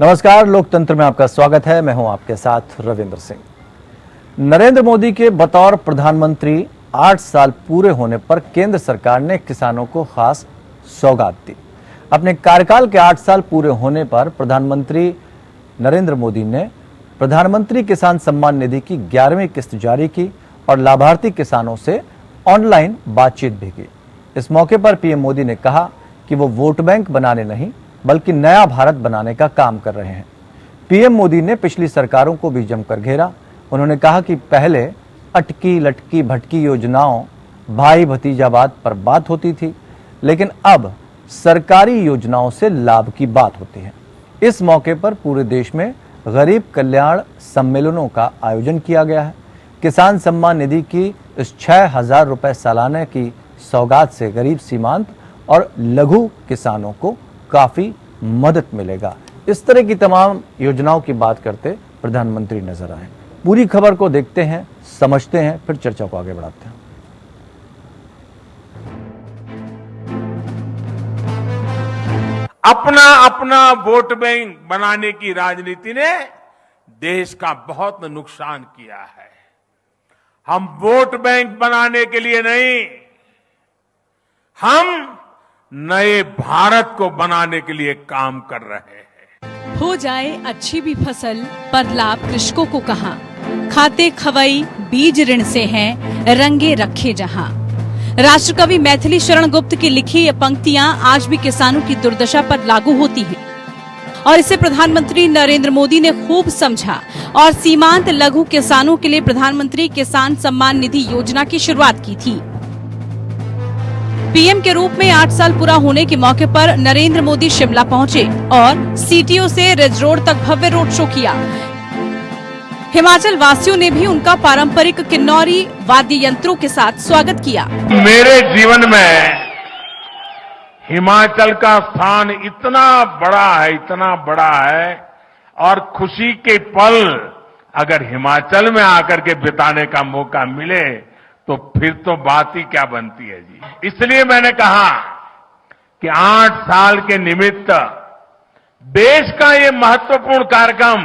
नमस्कार, लोकतंत्र में आपका स्वागत है। मैं हूं आपके साथ रविंद्र सिंह। नरेंद्र मोदी के बतौर प्रधानमंत्री 8 साल पूरे होने पर केंद्र सरकार ने किसानों को खास सौगात दी। अपने कार्यकाल के 8 साल पूरे होने पर प्रधानमंत्री नरेंद्र मोदी ने प्रधानमंत्री किसान सम्मान निधि की 11वीं किस्त जारी की और लाभार्थी किसानों से ऑनलाइन बातचीत भी की। इस मौके पर पीएम मोदी ने कहा कि वो वोट बैंक बनाने नहीं बल्कि नया भारत बनाने का काम कर रहे हैं। पीएम मोदी ने पिछली सरकारों को भी जमकर घेरा। उन्होंने कहा कि पहले अटकी लटकी भटकी योजनाओं, भाई भतीजावाद पर बात होती थी, लेकिन अब सरकारी योजनाओं से लाभ की बात होती है। इस मौके पर पूरे देश में गरीब कल्याण सम्मेलनों का आयोजन किया गया है। किसान सम्मान निधि की इस 6,000 रुपए सालाना की सौगात से गरीब सीमांत और लघु किसानों को काफी मदद मिलेगा। इस तरह की तमाम योजनाओं की बात करते प्रधानमंत्री नजर आए। पूरी खबर को देखते हैं, समझते हैं, फिर चर्चा को आगे बढ़ाते हैं। अपना अपना वोट बैंक बनाने की राजनीति ने देश का बहुत नुकसान किया है। हम वोट बैंक बनाने के लिए नहीं, हम नए भारत को बनाने के लिए काम कर रहे हैं। हो जाए अच्छी भी फसल पर लाभ कृषकों को कहां, खाते खवई बीज ऋण से हैं रंगे रखे जहां। राष्ट्रकवि मैथिली शरण गुप्त की लिखी ये पंक्तियां आज भी किसानों की दुर्दशा पर लागू होती हैं और इसे प्रधानमंत्री नरेंद्र मोदी ने खूब समझा और सीमांत लघु किसानों के लिए प्रधानमंत्री किसान सम्मान निधि योजना की शुरुआत की थी। पीएम के रूप में 8 साल पूरा होने के मौके पर नरेंद्र मोदी शिमला पहुंचे और सीटीओ से रिज रोड तक भव्य रोड शो किया। हिमाचल वासियों ने भी उनका पारंपरिक किन्नौरी वाद्य यंत्रों के साथ स्वागत किया। मेरे जीवन में हिमाचल का स्थान इतना बड़ा है और खुशी के पल अगर हिमाचल में आकर के बिताने का मौका मिले तो फिर तो बात ही क्या बनती है जी। इसलिए मैंने कहा कि 8 साल के निमित्त देश का ये महत्वपूर्ण कार्यक्रम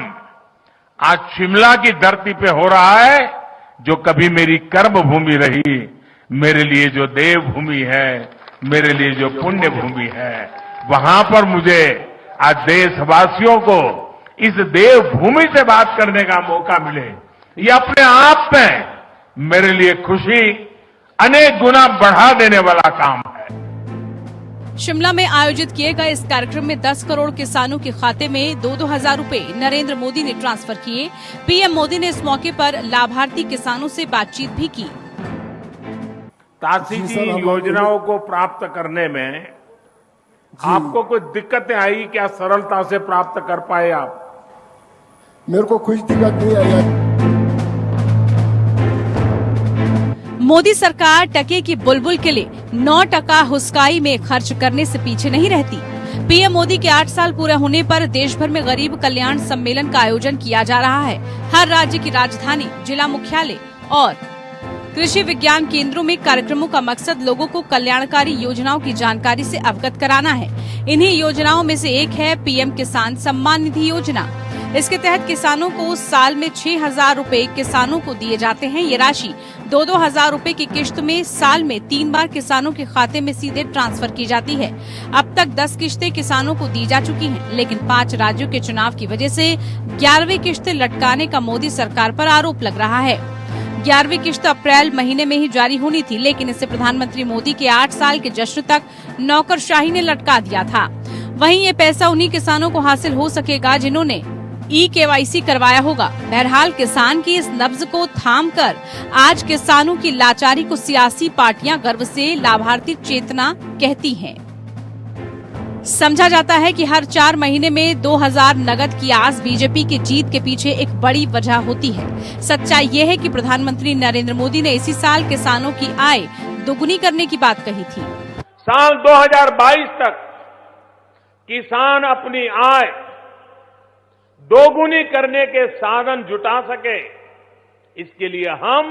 आज शिमला की धरती पे हो रहा है, जो कभी मेरी कर्म भूमि रही, मेरे लिए जो देव भूमि है, मेरे लिए जो पुण्य भूमि है, वहां पर मुझे आज देशवासियों को इस देव भूमि से बात करने का मौका मिले, ये अपने आप में मेरे लिए खुशी अनेक गुना बढ़ा देने वाला काम है। शिमला में आयोजित किए गए इस कार्यक्रम में 10 करोड़ किसानों के खाते में 2-2 हजार रुपए नरेंद्र मोदी ने ट्रांसफर किए। पीएम मोदी ने इस मौके पर लाभार्थी किसानों से बातचीत भी की। तासी जी, योजनाओं को प्राप्त करने में आपको कोई दिक्कतें आई क्या? सरलता से प्राप्त कर पाए आप? मेरे को कुछ दिक्कत नहीं आई। मोदी सरकार टके की बुलबुल के लिए 9% हुस्काई में खर्च करने से पीछे नहीं रहती। पीएम मोदी के 8 साल पूरे होने पर देश भर में गरीब कल्याण सम्मेलन का आयोजन किया जा रहा है। हर राज्य की राजधानी, जिला मुख्यालय और कृषि विज्ञान केंद्रों में कार्यक्रमों का मकसद लोगों को कल्याणकारी योजनाओं की जानकारी से अवगत कराना है। इन्हीं योजनाओं में से एक है पीएम किसान सम्मान निधि योजना। इसके तहत किसानों को साल में 6,000 रुपए किसानों को दिए जाते हैं। ये राशि 2-2 हजार रुपए की किश्त में साल में 3 बार किसानों के खाते में सीधे ट्रांसफर की जाती है। अब तक 10 किश्तें किसानों को दी जा चुकी हैं, लेकिन 5 राज्यों के चुनाव की वजह से 11वीं किश्त लटकाने का मोदी सरकार पर आरोप लग रहा है। 11वीं किश्त अप्रैल महीने में ही जारी होनी थी, लेकिन इसे प्रधानमंत्री मोदी के 8 साल के जश्न तक नौकरशाही ने लटका दिया था। वहीं ये पैसा उन्हीं किसानों को हासिल हो सकेगा जिन्होंने KYC करवाया होगा। बहरहाल किसान की इस नब्ज को थामकर आज किसानों की लाचारी को सियासी पार्टियां गर्व से लाभार्थी चेतना कहती हैं। समझा जाता है कि हर 4 महीने में 2,000 नगद की आस बीजेपी की जीत के पीछे एक बड़ी वजह होती है। सच्चाई ये है कि प्रधानमंत्री नरेंद्र मोदी ने इसी साल किसानों की आय दोगुनी करने की बात कही थी। साल 2022 तक किसान अपनी आय दोगुनी करने के साधन जुटा सके, इसके लिए हम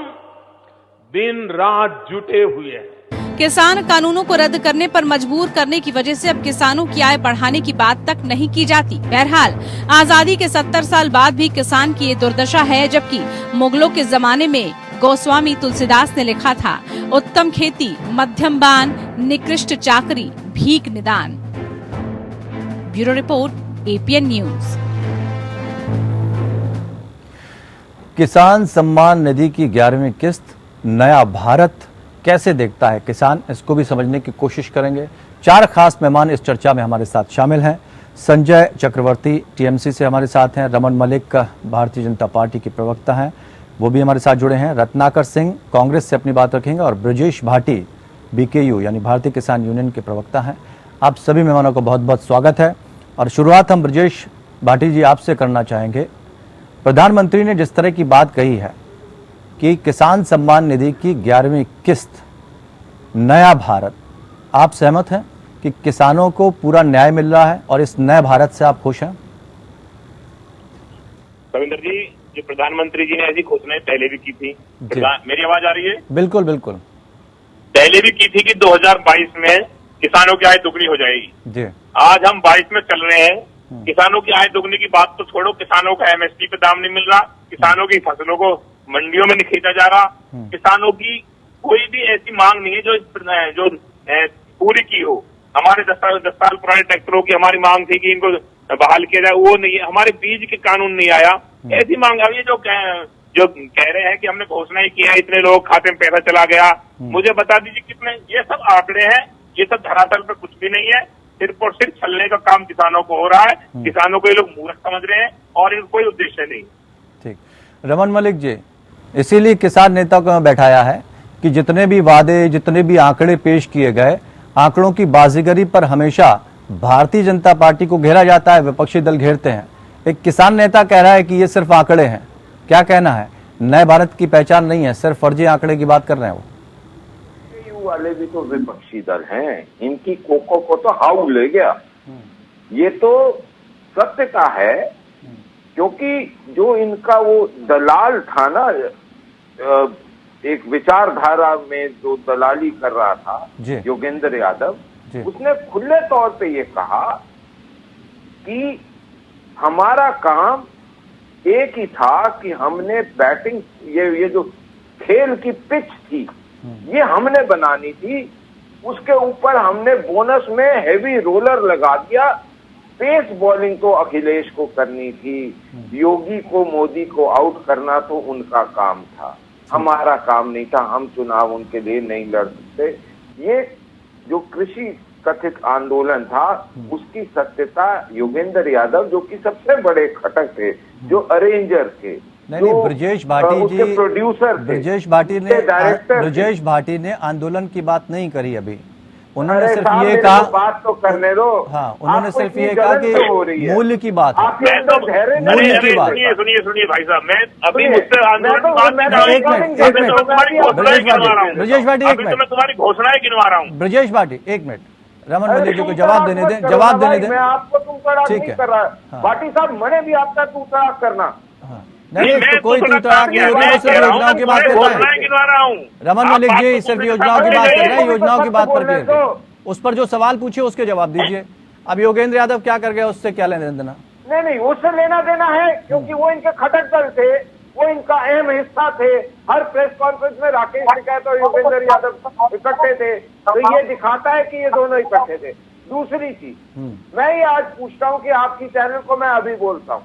दिन रात जुटे हुए हैं। किसान कानूनों को रद्द करने पर मजबूर करने की वजह से अब किसानों की आय बढ़ाने की बात तक नहीं की जाती। बहरहाल आजादी के 70 साल बाद भी किसान की ये दुर्दशा है, जबकि मुगलों के जमाने में गोस्वामी तुलसीदास ने लिखा था, उत्तम खेती मध्यम बान, निकृष्ट चाकरी भीख निदान। Bureau report, APN news. किसान सम्मान निधि की 11वीं किस्त, नया भारत कैसे देखता है किसान, इसको भी समझने की कोशिश करेंगे। 4 खास मेहमान इस चर्चा में हमारे साथ शामिल हैं। संजय चक्रवर्ती TMC से हमारे साथ हैं, रमन मलिक भारतीय जनता पार्टी के प्रवक्ता हैं, वो भी हमारे साथ जुड़े हैं, रत्नाकर सिंह कांग्रेस से अपनी बात रखेंगे, और ब्रजेश भाटी BKU यानी भारतीय किसान यूनियन के प्रवक्ता हैं। आप सभी मेहमानों को बहुत बहुत स्वागत है। और शुरुआत हम ब्रजेश भाटी जी आपसे करना चाहेंगे। प्रधानमंत्री ने जिस तरह की बात कही है कि किसान सम्मान निधि की 11वीं किस्त, नया भारत, आप सहमत हैं कि किसानों को पूरा न्याय मिल रहा है और इस नए भारत से आप खुश हैं? रविंद्र जी, जो प्रधानमंत्री जी ने ऐसी घोषणाएं पहले भी की थी। मेरी आवाज आ रही है? बिल्कुल बिल्कुल। पहले भी की थी कि 2022 में किसानों की आय दुगनी हो जाएगी जी। आज हम 22 में चल रहे हैं। किसानों की आय दुगनी की बात तो छोड़ो, किसानों का MSP पे दाम नहीं मिल रहा, किसानों की फसलों को मंडियों में नहीं खरीदा जा रहा, किसानों की कोई भी ऐसी मांग नहीं है जो पूरी की हो। हमारे 10 साल पुराने ट्रैक्टरों की हमारी मांग थी कि इनको बहाल किया जाए, वो नहीं है। हमारे बीज के कानून नहीं आया, ऐसी मांग अब ये जो कह रहे हैं कि हमने घोषणाएं की है, इतने लोग खाते में पैसा चला गया, मुझे बता दीजिए कितने। ये सब आंकड़े हैं, ये सब धरातल पे कुछ भी नहीं है, सिर्फ और सिर्फ छलने का काम किसानों को हो रहा है। किसानों को ये लोग मूर्ख समझ रहे हैं और इनका कोई उद्देश्य नहीं। ठीक, रमन मलिक जी, इसीलिए किसान नेता को बैठाया है कि जितने भी वादे, जितने भी आंकड़े पेश किए गए, आंकड़ों की बाजीगरी पर हमेशा भारतीय जनता पार्टी को घेरा जाता है, विपक्षी दल घेरते हैं। एक किसान नेता कह रहा है कि ये सिर्फ आंकड़े हैं, क्या कहना है? नए भारत की पहचान नहीं है, सिर्फ फर्जी आंकड़े की बात कर रहे हैं वो। वाले भी तो विपक्षी दल हैं, इनकी कोको को तो हाउ ले गया। ये तो सत्य का है, क्योंकि जो इनका वो दलाल था ना, एक विचारधारा में जो दलाली कर रहा था योगेंद्र यादव, उसने खुले तौर पे ये कहा कि हमारा काम एक ही था कि हमने बैटिंग, ये जो खेल की पिच थी ये हमने बनानी थी, उसके ऊपर हमने बोनस में हेवी रोलर लगा दिया। पेस बॉलिंग तो अखिलेश को करनी थी, योगी को, मोदी को आउट करना तो उनका काम था, हमारा काम नहीं था, हम चुनाव उनके लिए नहीं लड़ सकते। ये जो कृषि कथित आंदोलन था उसकी सत्यता योगेंद्र यादव, जो कि सबसे बड़े घटक थे, जो अरेंजर थे, नहीं, ब्रजेश भाटी जी, प्रोड्यूसर, ब्रजेश भाटी ने आंदोलन की बात नहीं करी अभी। उन्होंने सिर्फ ये कहा, बात तो करने दो। हाँ, उन्होंने सिर्फ ये कहा कि मूल्य की बात है, मूल्य की बात। सुनिए भाई साहब, मैं अभी मुझसे आंदोलन ब्रजेश भाटी एक मिनट, मैं तुम्हारी घोषणाएं गिनवा रहा हूँ। ब्रजेश भाटी एक मिनट, रमन मलिक जी को जवाब देने दें, जवाब देने दें। मैं आपको तुम तड़ाक नहीं कर रहा, भाटी साहब, मैंने भी आपका तू तड़ाक करना। नहीं, तो कोई तड़ाक नहीं होगी, वो सिर्फ योजनाओं की बात कर रहा है। रमन मलिक जी सिर्फ योजनाओं की बात कर रहे हैं, योजनाओं की बात पर उस पर जो सवाल पूछे उसके जवाब दीजिए। अब योगेंद्र यादव क्या कर गया, उससे क्या लेना देना? नहीं, उससे लेना देना है, क्योंकि वो इनके खटक दल थे, वो इनका अहम हिस्सा थे। हर प्रेस कॉन्फ्रेंस में राकेश टिकैत और योगेंद्र यादव इकट्ठे थे, तो ये दिखाता है कि ये दोनों इकट्ठे थे। दूसरी चीज, मैं ये आज पूछता हूँ कि आपकी चैनल को मैं अभी बोलता हूँ,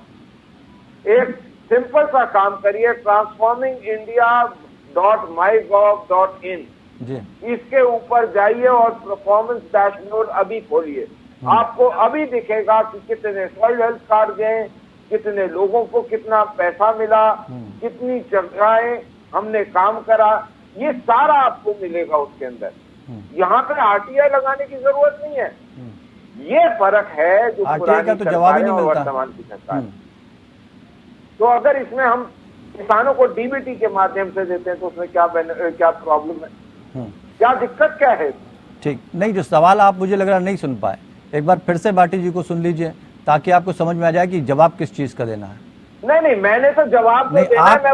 एक सिंपल सा काम करिए, transformingindia.mygov.in, इसके ऊपर जाइए और परफॉर्मेंस डैशबोर्ड अभी खोलिए। आपको अभी दिखेगा कि कितने सॉइल हेल्थ कार्ड गए, कितने लोगों को कितना पैसा मिला, कितनी जगहें हमने काम करा, ये सारा आपको मिलेगा उसके अंदर। यहाँ पे RTI लगाने की जरूरत नहीं है। ये फर्क है जो पुरानी का तो जवाब ही नहीं मिलता वर्तमान की सरकार। तो अगर इसमें हम किसानों को DBT के माध्यम से देते हैं तो उसमें क्या प्रॉब्लम है, क्या दिक्कत क्या है? ठीक, नहीं, जो सवाल आप मुझे लग रहा नहीं सुन पाए, एक बार फिर से भाटी जी को सुन लीजिए ताकि आपको समझ में आ जाए कि जवाब किस चीज का देना है। नहीं, मैंने तो जवाब नहीं, आप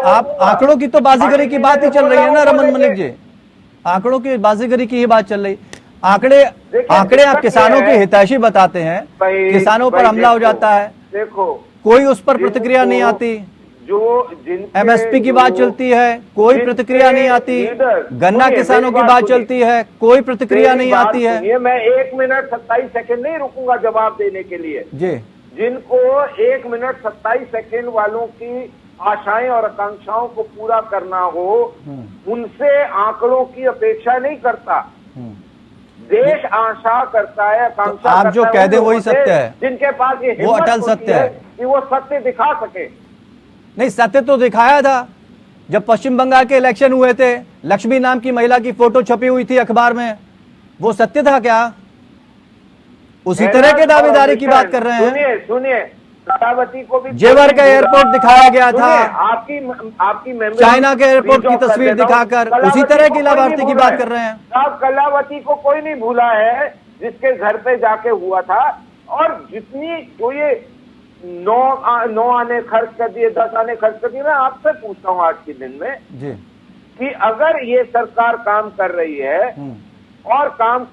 आंकड़ों की तो बाजीगरी की बात ही चल रही है ना रमन मलिक जी। आंकड़ों की बाजीगरी की ही बात चल रही। आंकड़े आप दिक्कत किसानों ये की है, हितैषी बताते हैं, किसानों पर हमला हो जाता है, देखो कोई उस पर प्रतिक्रिया नहीं आती। एमएसपी की बात चलती है, कोई प्रतिक्रिया नहीं आती। गन्ना किसानों की बात चलती है, कोई प्रतिक्रिया नहीं आती है। ये मैं 1 मिनट 27 सेकंड नहीं रुकूंगा जवाब देने के लिए। जी, जिनको 1 मिनट 27 सेकंड वालों की आशाएं और आकांक्षाओं को पूरा करना हो, उनसे आंकड़ों की अपेक्षा नहीं करता। देश आशा करता है, आकांक्षा आप जो करता कह है दे उन वही लोगों से सत्य है, जिनके पास ये वो हिम्मत अटल होती सत्य है कि वो सत्य दिखा सके। नहीं, सत्य तो दिखाया था जब पश्चिम बंगाल के इलेक्शन हुए थे। लक्ष्मी नाम की महिला की फोटो छपी हुई थी अखबार में, वो सत्य था क्या? उसी तरह के दावेदारी की बात कर रहे हैं। सुनिए, कलावती को भी जेवर का एयरपोर्ट दिखाया गया था, आपकी मेमोरी, चाइना के एयरपोर्ट की तस्वीर दिखाकर उसी तरह की लाभार्थी की बात कर रहे हैं। साहब, कलावती को कोई नहीं भूला है जिसके घर पे जाके हुआ था। और जितनी जो ये 9 आने खर्च कर दिए, 10 आने खर्च कर दिए, मैं आपसे पूछता हूँ आज के दिन में जी, कि अगर ये सरकार काम कर रही है और काम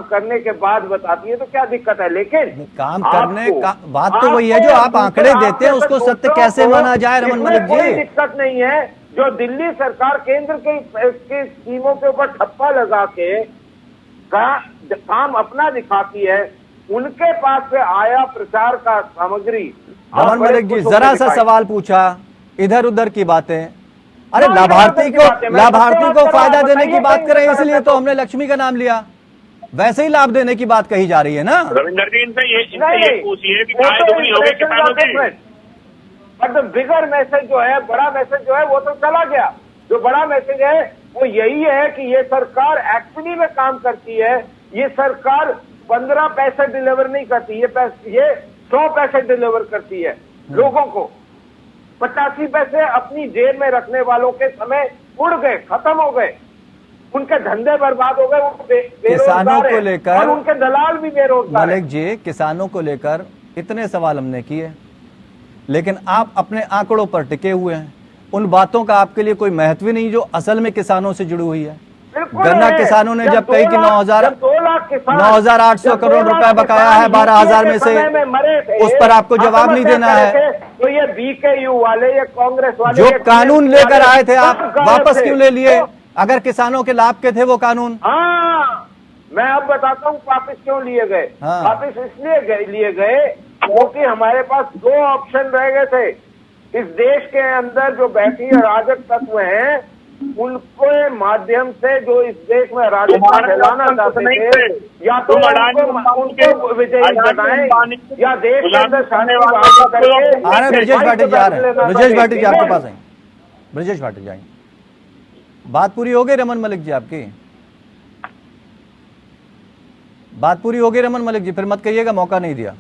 करने के बाद बताती है तो क्या दिक्कत है? लेकिन काम करने का बात तो वही है जो आप आंकड़े देते हैं, उसको सत्य कैसे माना जाए? रमन मलिक कोई जी, दिक्कत नहीं है। जो दिल्ली सरकार केंद्र के स्कीमों के ऊपर ठप्पा लगा के काम अपना दिखाती है, उनके पास से आया प्रचार का सामग्री। रमन मलिक जी, जरा सा सवाल पूछा, इधर उधर की बातें। अरे लाभार्थी को फायदा देने की बात करें, इसलिए तो हमने लक्ष्मी का नाम लिया। वैसे ही लाभ देने की बात कही जा रही है ना। रविंदर जी, इनसे ये पूछिए कि आय दुगनी हो गई किसानों की। बट बिगर मैसेज जो है, बड़ा मैसेज जो है वो तो चला गया। जो बड़ा मैसेज है वो यही है कि ये सरकार एक्चुअली में काम करती है। ये सरकार 15 पैसे डिलीवर नहीं करती, ये 100 पैसे डिलीवर करती है लोगों को। 85 पैसे अपनी जेब में रखने वालों के समय उड़ गए, खत्म हो गए, उनके धंधे बर्बाद हो गए। वो किसानों को लेकर और उनके दलाल भी बेरोजगार। मलिक जी, किसानों को लेकर इतने सवाल हमने किए, लेकिन आप अपने आंकड़ों पर टिके हुए हैं। उन बातों का आपके लिए कोई महत्व ही नहीं जो असल में किसानों से जुड़ी हुई है। गन्ना किसानों ने जब कही कि 9,800 करोड़ रुपए बकाया है 12,000 में से, उस पर आपको जवाब नहीं देना है। तो ये बीकेयू वाले, ये कांग्रेस वाले जो कानून लेकर आए थे आप वापस क्यों ले लिए? अगर किसानों के लाभ के थे वो कानून। हाँ, मैं अब बताता हूँ वापिस क्यों लिए गए। हाँ। वापिस इसलिए लिए गए क्योंकि हमारे पास 2 ऑप्शन रह गए थे। इस देश के अंदर जो बैठी अराजक तत्व हैं, उनके माध्यम से जो इस देश में अराजकता फैलाना चाहते थे, या तो उनको विजयी बनाए या देश के अंदर शांति करके। आ रहे ब्रजेश भाटिल जी, आ रहे हैं ब्रजेश भाटिल जी, आपके पास आएंगे। ब्रजेश भाटिल जाएंगे। बात पूरी हो गई रमन मलिक जी? आपकी बात पूरी हो गई रमन मलिक जी? फिर मत कहिएगा मौका नहीं दिया।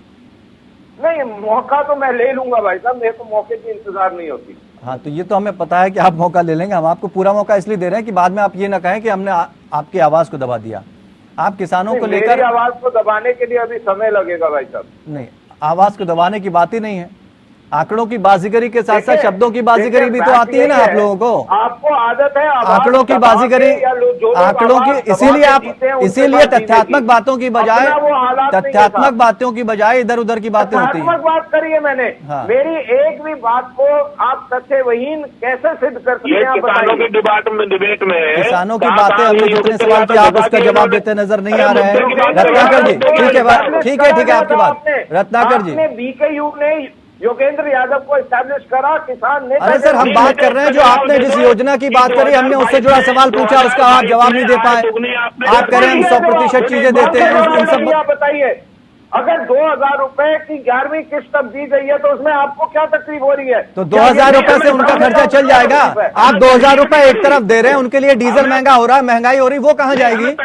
नहीं, मौका तो मैं ले लूंगा भाई साहब, मेरे को मौके की इंतजार नहीं होती। हाँ, तो ये तो हमें पता है कि आप मौका ले लेंगे। हम आपको पूरा मौका इसलिए दे रहे हैं कि बाद में आप ये ना कहें कि हमने आपकी आवाज को दबा दिया। आप किसानों को लेकर, मेरी आवाज को दबाने के लिए अभी समय लगेगा भाई साहब। नहीं, आवाज को दबाने की बात ही नहीं है। आंकड़ों की बाजीगरी के साथ साथ शब्दों की बाजीगरी भी तो आती है ना आप लोगों को। आपको आदत है आंकड़ों की बाजीगरी, आंकड़ों की, इसीलिए तथ्यात्मक बातों की बजाय इधर उधर की बातें होती हैं। बात करी है मैंने। हाँ। मेरी एक भी बात को आप सत्यहीन कैसे सिद्ध कर सकते हैं? किसानों की डिबेट में किसानों की बातें, हमने जितने सवाल किए आप उसका जवाब देते नजर नहीं आ रहे हैं। रत्नाकर जी, ठीक है आपकी बात। रत्नाकर जी, बीकेयू ने योगेंद्र यादव को एस्टैब्लिश करा, किसान ने। अरे सर, हम बात कर रहे हैं जो आपने जिस योजना की बात करी, हमने उससे जुड़ा सवाल पूछा, उसका आप जवाब नहीं दे पाए। आप कह रहे हैं हम 100% चीजें देते हैं। इन सब बताइए, अगर 2,000 रुपए की 11वीं किस्त अब दी गई है तो उसमें आपको क्या तकलीफ हो रही है? तो 2,000 रुपए से उनका खर्चा चल जाएगा। आप 2,000 रुपए एक तरफ दे रहे हैं, उनके लिए डीजल महंगा हो रहा है, महंगाई हो रही, वो कहाँ जाएगी?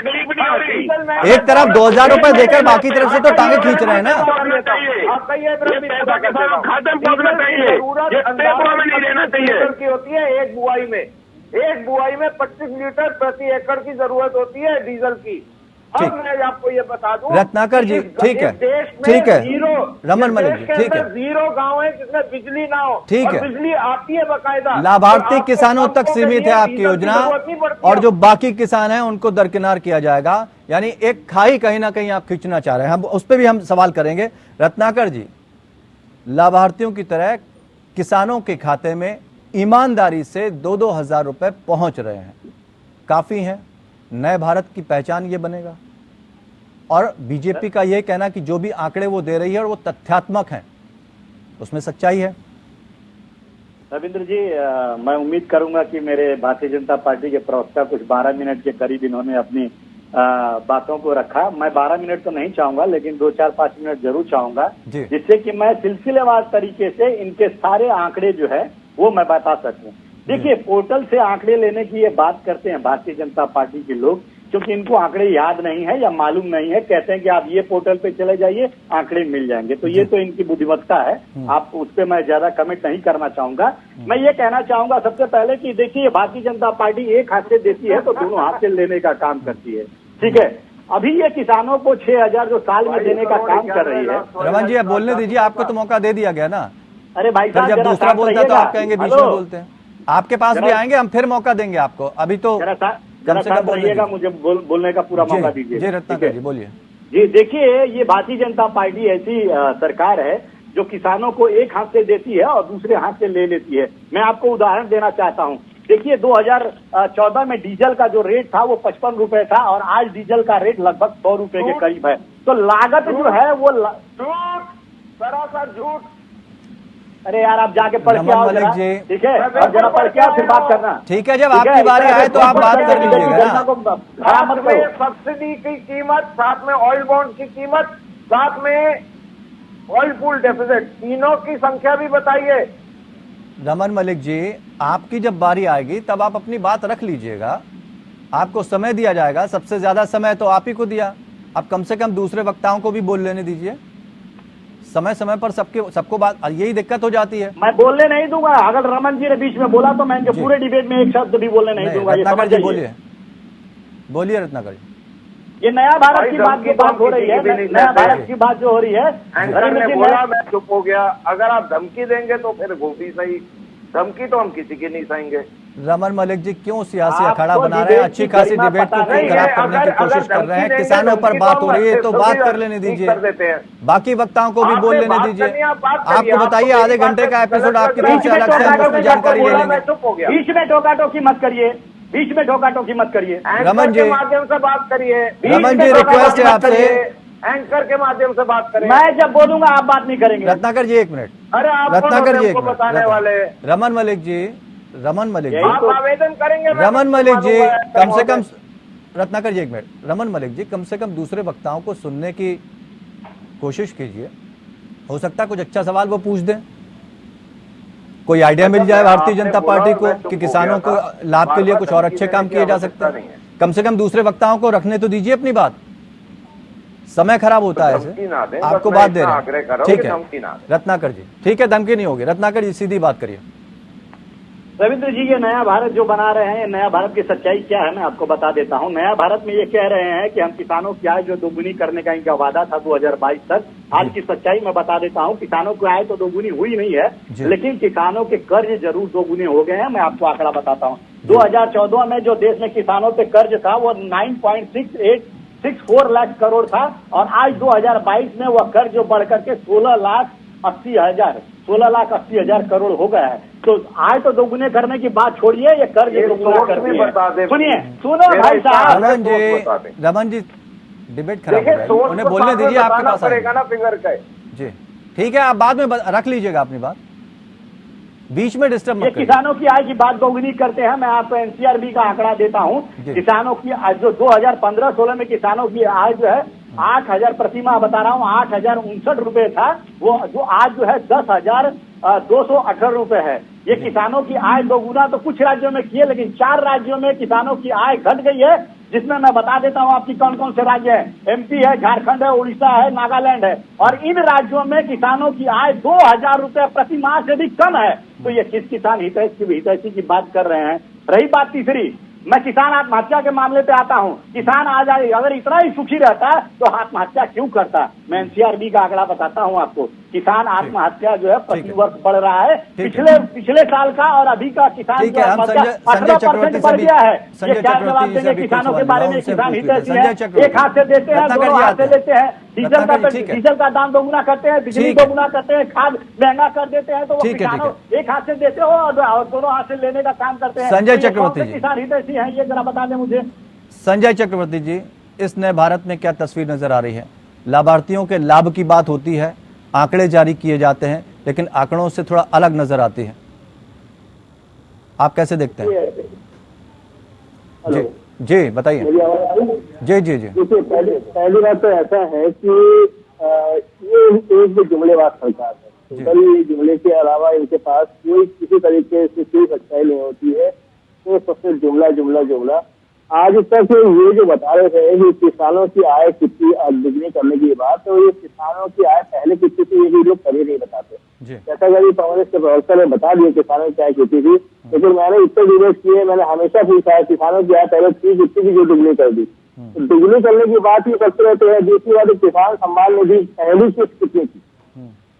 एक तरफ 2,000 रुपए देकर बाकी तरफ से तो टांगे खींच रहे हैं ना। की होती है एक बुआई में 25 लीटर प्रति एकड़ की जरूरत होती है डीजल की। ठीक। मैं आपको ये बता दूं, रत्नाकर जी, ठीक है, देश में ठीक है, जीरो, रमन मलिक जी, देश के ठीक है, अंदर जीरो गांव है जिसमें बिजली ना हो, ठीक और है। बिजली आती है बकायदा, लाभार्थी और आपको किसानों तक पंपों के सीमित है लिए आपकी डीजल की योजना, जरूरत नहीं पड़ती और है। जो बाकी किसान हैं उनको दरकिनार किया जाएगा। यानी एक खाई कहीं ना कहीं आप खींचना चाह रहे हैं, हम उस पर भी हम सवाल करेंगे। रत्नाकर जी, लाभार्थियों की तरह किसानों के खाते में ईमानदारी से 2-2 हजार रुपए पहुंच रहे हैं, काफी हैं? नए भारत की पहचान ये बनेगा? और बीजेपी का यह कहना कि जो भी आंकड़े वो दे रही है और वो तथ्यात्मक हैं, उसमें सच्चाई है? रविंद्र जी, मैं उम्मीद करूंगा कि मेरे भारतीय जनता पार्टी के प्रवक्ता कुछ 12 मिनट के करीब इन्होंने अपनी बातों को रखा। मैं 12 मिनट तो नहीं चाहूंगा, लेकिन 2-4-5 मिनट जरूर चाहूंगा, जिससे कि मैं सिलसिलेवार तरीके से इनके सारे आंकड़े जो है वो मैं बता सकूं। देखिए, पोर्टल से आंकड़े लेने की ये बात करते हैं भारतीय जनता पार्टी के लोग, क्योंकि इनको आंकड़े याद नहीं है या मालूम नहीं है। कहते हैं कि आप ये पोर्टल पे चले जाइए, आंकड़े मिल जाएंगे। तो ये तो इनकी बुद्धिमत्ता है, आप उस पर मैं ज्यादा कमेंट नहीं करना चाहूंगा। मैं ये कहना चाहूंगा सबसे पहले कि देखिए, भारतीय जनता पार्टी एक हाथ से देती है तो दोनों हाथ से लेने का काम करती है, ठीक है। अभी ये किसानों को 6,000 जो साल में देने का काम कर रही है। रमन जी, आप बोलने दीजिए, आपको तो मौका दे दिया गया ना। अरे भाई साहब, जब दूसरा बोलता है तो आप कहेंगे बीच में बोलते हैं। आपके पास भी आएंगे, हम फिर मौका देंगे आपको। अभी तो कम से कम बोलिएगा, मुझे बोलने का पूरा मौका दीजिए। जी रत्नाकर जी, बोलिए। जी देखिए, ये भारतीय जनता पार्टी ऐसी सरकार है जो किसानों को एक हाथ से देती है और दूसरे हाथ से ले लेती है। मैं आपको उदाहरण देना चाहता हूँ। देखिए, 2014 में डीजल का जो रेट था वो 55 रुपए था, और आज डीजल का रेट लगभग 100 रुपए के करीब है। तो लागत जो है वो सरासर झूठ। अरे यार, आप जाके पढ़ के आओ जरा, ठीक है, अब जरा पढ़ के आओ फिर बात करना। ठीक है, जब आपकी बारी आए तो आप बात कर लीजिएगा ना। साथ में सब्सिडी की कीमत, साथ में ऑयल बॉन्ड की कीमत, साथ में ऑयल पूल डेफिसिट, तीनों की संख्या भी बताइए। रमन मलिक जी, आपकी जब बारी आएगी तब आप अपनी बात रख लीजिएगा, आपको समय दिया जाएगा। सबसे ज्यादा समय तो आप ही को दिया, अब कम से कम दूसरे वक्ताओं को भी बोल लेने दीजिए। समय समय पर सबको बात, यही दिक्कत हो जाती है। मैं बोलने नहीं दूंगा। अगर रमन जी ने बीच में बोला तो मैं इनके पूरे डिबेट में एक शब्द भी बोलने नहीं दूंगा। रत्नाकर जी बोलिए, बोलिए रत्नाकर जी। ये नया भारत की बात हो रही है, नया भारत की बात जो हो रही है। एंकर ने बोला, मैं चुप हो गया। अगर आप धमकी देंगे तो फिर वो भी सही, धमकी तो हम किसी की नहीं सहेंगे। रमन मलिक जी क्यों सियासी अखाड़ा बना रहे हैं? अच्छी खासी डिबेट को क्यों खराब करने की कोशिश कर रहे हैं? किसानों पर बात हो रही है तो बात कर लेने दीजिए, बाकी वक्ताओं को भी बोल लेने दीजिए। आपको बताइए, आधे घंटे का एपिसोड आपकी तरफ से अलग से हम उसमें जानकारी ले लेंगे। बीच में टोका टोकी मत करिए, बीच में टोका टोकी मत करिए। रमन जी, माध्यम से बात करिए। रमन जी, रिक्वेस्ट है आपसे, एंकर के माध्यम से बात करें। मैं जब बोलूंगा आप बात नहीं करेंगे। रत्नाकर जी 1 मिनट। अरे आप रत्नाकर जी 1 बताने वाले। मिनट। रमन मलिक जी, आप आवेदन करेंगे। रमन मलिक जी, कम से कम, रत्नाकर जी 1 मिनट। रमन मलिक जी, कम से कम दूसरे वक्ताओं को सुनने की कोशिश कीजिए। हो सकता है कुछ अच्छा सवाल वो पूछ दें, कोई आइडिया मिल जाए भारतीय जनता पार्टी को कि किसानों को लाभ के लिए कुछ और अच्छे काम किए जा सकते हैं। कम से कम दूसरे वक्ताओं को रखने तो दीजिए अपनी बात। समय खराब होता है ऐसे, आपको बात दे रहे हैं। ठीक है रत्नाकर जी, ठीक है, धमकी नहीं होगी। रत्नाकर जी सीधी बात करिए। रविंद्र जी, ये नया भारत जो बना रहे हैं, नया भारत की सच्चाई क्या है मैं आपको बता देता हूँ। नया भारत में ये कह रहे हैं कि हम किसानों की आय जो दोगुनी करने का इनका वादा था 2022 तक, आज की सच्चाई मैं बता देता हूँ। किसानों की आय तो दोगुनी हुई नहीं है, लेकिन किसानों के कर्ज जरूर दोगुने हो गए हैं। मैं आपको आंकड़ा बताता हूँ। 2014 में जो देश में किसानों पे कर्ज था वो 9.6864 लाख करोड़ था, और आज 2022 में वह कर्ज जो बढ़ करके 16,80,000 करोड़ हो गया है। तो आय तो दोगुने करने की बात छोड़िए, ये कर्ज दोगुना कर दिए। सुनिए, सुनो भाई साहब। रमन जी डिबेट खराब हो रहा है, उन्हें बोलने दीजिए, आपके पास आएगा ना फिगर का। जी ठीक है, आप बाद में रख लीजिएगा अपनी बात, बीच में डिस्टर्ब मत करिए। किसानों की आय की बात दोगुनी करते हैं। मैं आपको एनसीआरबी का आंकड़ा देता हूं। किसानों की आज जो 2015-16 में किसानों की आय जो है 8,000 प्रति माह बता रहा हूँ, 8,059 रुपए था, वो जो आज जो है 10,218 रुपए है। ये किसानों की आय दोगुना तो कुछ राज्यों में की है, लेकिन 4 राज्यों में किसानों की आय घट गई है, जिसमें मैं बता देता हूँ आपकी कौन कौन से राज्य है। एमपी है, झारखंड है, उड़ीसा है, नागालैंड है, और इन राज्यों में किसानों की आय 2,000 रुपए प्रति माह से भी कम है। तो ये किस किसान हितैषी की बात कर रहे हैं? रही बात तीसरी, मैं किसान आत्महत्या के मामले पे आता हूँ। किसान आ जाए, अगर इतना ही सुखी रहता है तो आत्महत्या क्यों करता? मैं एनसीआरबी का आंकड़ा बताता हूँ आपको। किसान आत्महत्या जो है प्रति वर्ष बढ़ रहा है। पिछले साल का और अभी का किसान जो आत्महत्या 18% बढ़ गया है। ये क्या जवाब देंगे किसानों के बारे में? किसान हित ऐसी है, एक हाथ से देते हैं, दो हाथ से लेते हैं। डीजल का दाम दोगुना करते हैं, बिजली दोगुना करते हैं, खाद महंगा कर देते हैं, तो वो किसानों एक हाथ से देते हो और दोनों हाथ से लेने का काम करते हैं। संजय चक्रवर्ती जी, किसान हित ऐसी है, ये जरा बता दें मुझे। संजय चक्रवर्ती जी, इस नए भारत में क्या तस्वीर नजर आ रही है? लाभार्थियों के लाभ की बात होती है, आंकड़े जारी किए जाते हैं, लेकिन आंकड़ों से थोड़ा अलग नजर आती है। आप कैसे देखते हैं? जी बताइए। जी जी जी। देखिए, पहली बात तो ऐसा है कि ये एक जुमलेबाज सरकार है। ये जुमले के अलावा इनके पास कोई किसी तरीके से कोई सच्चाई नहीं होती है। तो सबसे जुमला जुमला जुमला। आज तक ये जो बता रहे थे कि किसानों की आय कितनी दुगनी करने की बात, तो ये किसानों की आय पहले कितनी थी ये भी लोग कभी नहीं बताते। जैसा कभी कांग्रेस के प्रवक्ता ने बता दिया किसानों की आय कितनी थी, लेकिन मैंने इतने विरोध किए, मैंने हमेशा पूछा है किसानों की आय पहले थी कितनी की जो दुगनी कर दी। तो दुगनी करने की बात ये करते रहते हैं। दूसरी बात, किसान सम्मान निधि पहली किस्त कितनी थी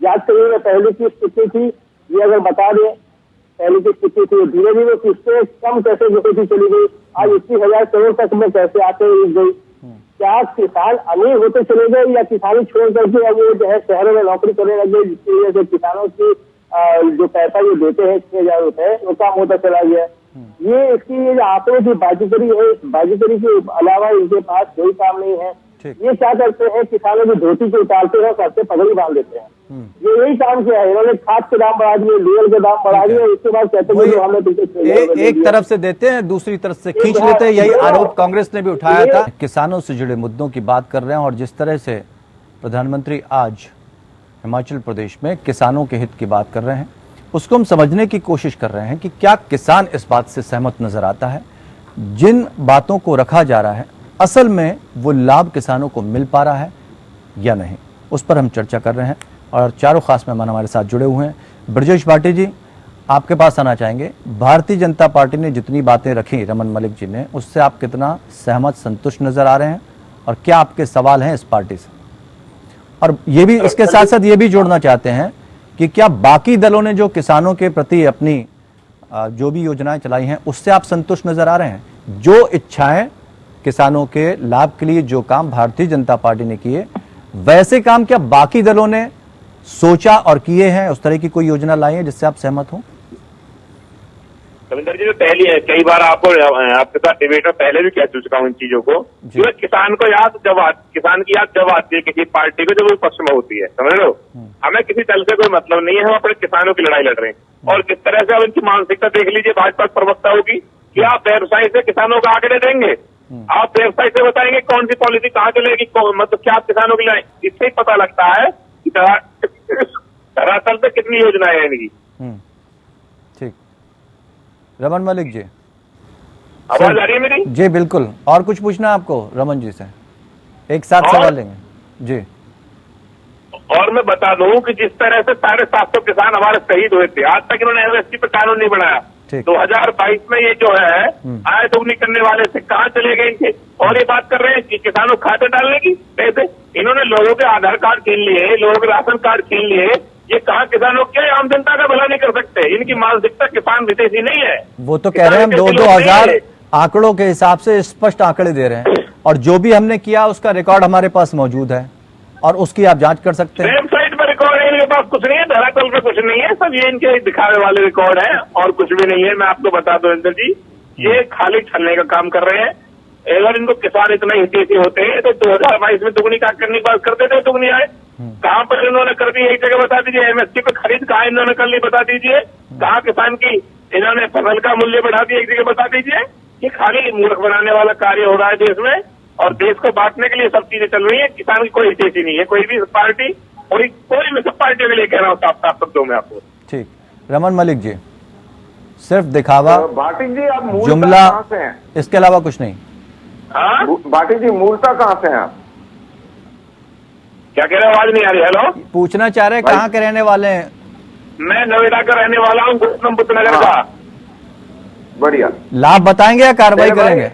याद करिए, पहली किस्त कितनी थी ये अगर बता दें। पहली किस्त कितनी थी, धीरे धीरे किस्तें कम कैसे होती चली गई, आज 21,000 करोड़ तक में कैसे आते हुए गई। क्या किसान अमीर होते चले गए या किसानी छोड़ करके अब वो जो है शहरों में नौकरी करने लग गए, जिसकी वजह से किसानों की जो पैसा ये देते हैं 6,000 रुपए वो कम होता चला गया। ये इसकी ये आंकड़ों की बाजीगरी है, इस बाजीगरी के अलावा इनके पास कोई काम नहीं है। ये क्या करते हैं, किसानों की धोती को उतारते हैं, सबसे पगड़ी बांध देते हैं। ये यही काम किया है इन्होंने। खाद के दाम बढ़ा दिए, डीजल के दाम बढ़ा दिए, उसके बाद कहते हैं हमने तुमसे एक तरफ से देते हैं, दूसरी तरफ से खींच लेते हैं। यही आरोप कांग्रेस ने भी उठाया था। किसानों से जुड़े मुद्दों की बात कर रहे हैं और जिस तरह से प्रधानमंत्री आज हिमाचल प्रदेश में किसानों के हित की बात कर रहे हैं, उसको हम समझने की कोशिश कर रहे हैं कि क्या किसान इस बात से सहमत नजर आता है। जिन बातों को रखा जा रहा है असल में वो लाभ किसानों को मिल पा रहा है या नहीं, उस पर हम चर्चा कर रहे हैं। और चारों खास मेहमान हमारे साथ जुड़े हुए हैं। ब्रजेश भाटी जी, आपके पास आना चाहेंगे। भारतीय जनता पार्टी ने जितनी बातें रखी रमन मलिक जी ने, उससे आप कितना सहमत संतुष्ट नजर आ रहे हैं और क्या आपके सवाल हैं इस पार्टी से? और ये भी इसके साथ साथ ये भी जोड़ना चाहते हैं कि क्या बाकी दलों ने जो किसानों के प्रति अपनी जो भी योजनाएं चलाई हैं उससे आप संतुष्ट नजर आ रहे हैं? जो इच्छाएं किसानों के लाभ के लिए जो काम भारतीय जनता पार्टी ने किए, वैसे काम क्या बाकी दलों ने सोचा और किए हैं? उस तरह की कोई योजना लाई है जिससे आप सहमत हो? रविंदर जी, तो पहली है, कई बार आपके साथ डिबेट में पहले भी कह चुका हूँ इन चीजों को। जो किसान को याद किसान की याद जब आती है किसी पार्टी को जब वो पक्ष में होती है, समझ लो। हमें किसी दल से कोई मतलब नहीं है, हम अपने किसानों की लड़ाई लड़ रहे हैं। और किस तरह से अब इनकी मानसिकता देख लीजिए, भाजपा प्रवक्ता होगी कि आप व्यवसाय से किसानों को आंकड़े देंगे, आप व्यवसाय से बताएंगे कौन सी पॉलिसी कहाँ चलेगी, मतलब क्या आप किसानों की लड़ाई। इससे ही पता लगता है कि दरअसल पे कितनी योजनाएं हैं इनकी। ठीक, रमन मलिक जी, आवाज आ रही है मेरी? जी बिल्कुल। और कुछ पूछना है आपको रमन जी से? एक साथ सवाल लेंगे जी। और मैं बता दूं कि जिस तरह से 750 किसान हमारे शहीद हुए थे, आज तक इन्होंने एमएसपी पर कानून नहीं बनाया। 2022 में ये जो है आय दोगुनी करने वाले से कहाँ चले गए इनके? और ये बात कर रहे हैं कि किसानों खाते डालने की पैसे। इन्होंने लोगों के आधार कार्ड छीन लिए, लोगों के राशन कार्ड छीन लिए। ये कहाँ किसानों के आम जनता का भला नहीं कर सकते? इनकी मानसिकता किसान विदेशी नहीं है। वो तो कह रहे हैं हम 2000 आंकड़ों के हिसाब से स्पष्ट आंकड़े दे रहे हैं और जो भी हमने किया उसका रिकॉर्ड हमारे पास मौजूद है और उसकी आप जांच कर सकते हैं। वेबसाइट पर रिकॉर्ड है, इनके पास कुछ नहीं है, धरातल पे कुछ नहीं है, सब ये इनके दिखावे वाले रिकॉर्ड है और कुछ भी नहीं है। मैं आपको बता दूं इंदर जी, ये खाली छलने का काम कर रहे हैं। अगर इनको किसान इतना हितैषी होते हैं तो 2022 में दुगनी का करने की बात करते थे। दुगनी आए कहाँ पर इन्होंने कर दी, एक जगह बता दीजिए। एमएसपी पे खरीद कहाँ इन्होंने कर ली, बता दीजिए। कहाँ किसान की इन्होंने फसल का मूल्य बढ़ा दिया, एक जगह बता दीजिए। ये खाली मूर्ख बनाने वाला कार्य हो रहा है देश में और देश को बांटने के लिए सब चीजें चल रही है। किसान की कोई हितैषी नहीं है, कोई भी पार्टी, कोई भी सब पार्टियों के लिए कह रहा हूँ साफ साफ शब्दों में आपको। ठीक, रमन मलिक जी, सिर्फ दिखावा, भाटी जी आप मूलतः जुमला, कहाँ से हैं? इसके अलावा कुछ नहीं। भाटी जी मूलतः कहाँ से हैं आप? क्या कह रहे हैं, आवाज नहीं आ रही? हेलो, पूछना चाह रहे हैं कहाँ के रहने वाले हैं? मैं नोएडा का रहने वाला हूँ, गौतम बुद्ध नगर का। बढ़िया। लाभ बताएंगे या कार्रवाई करेंगे?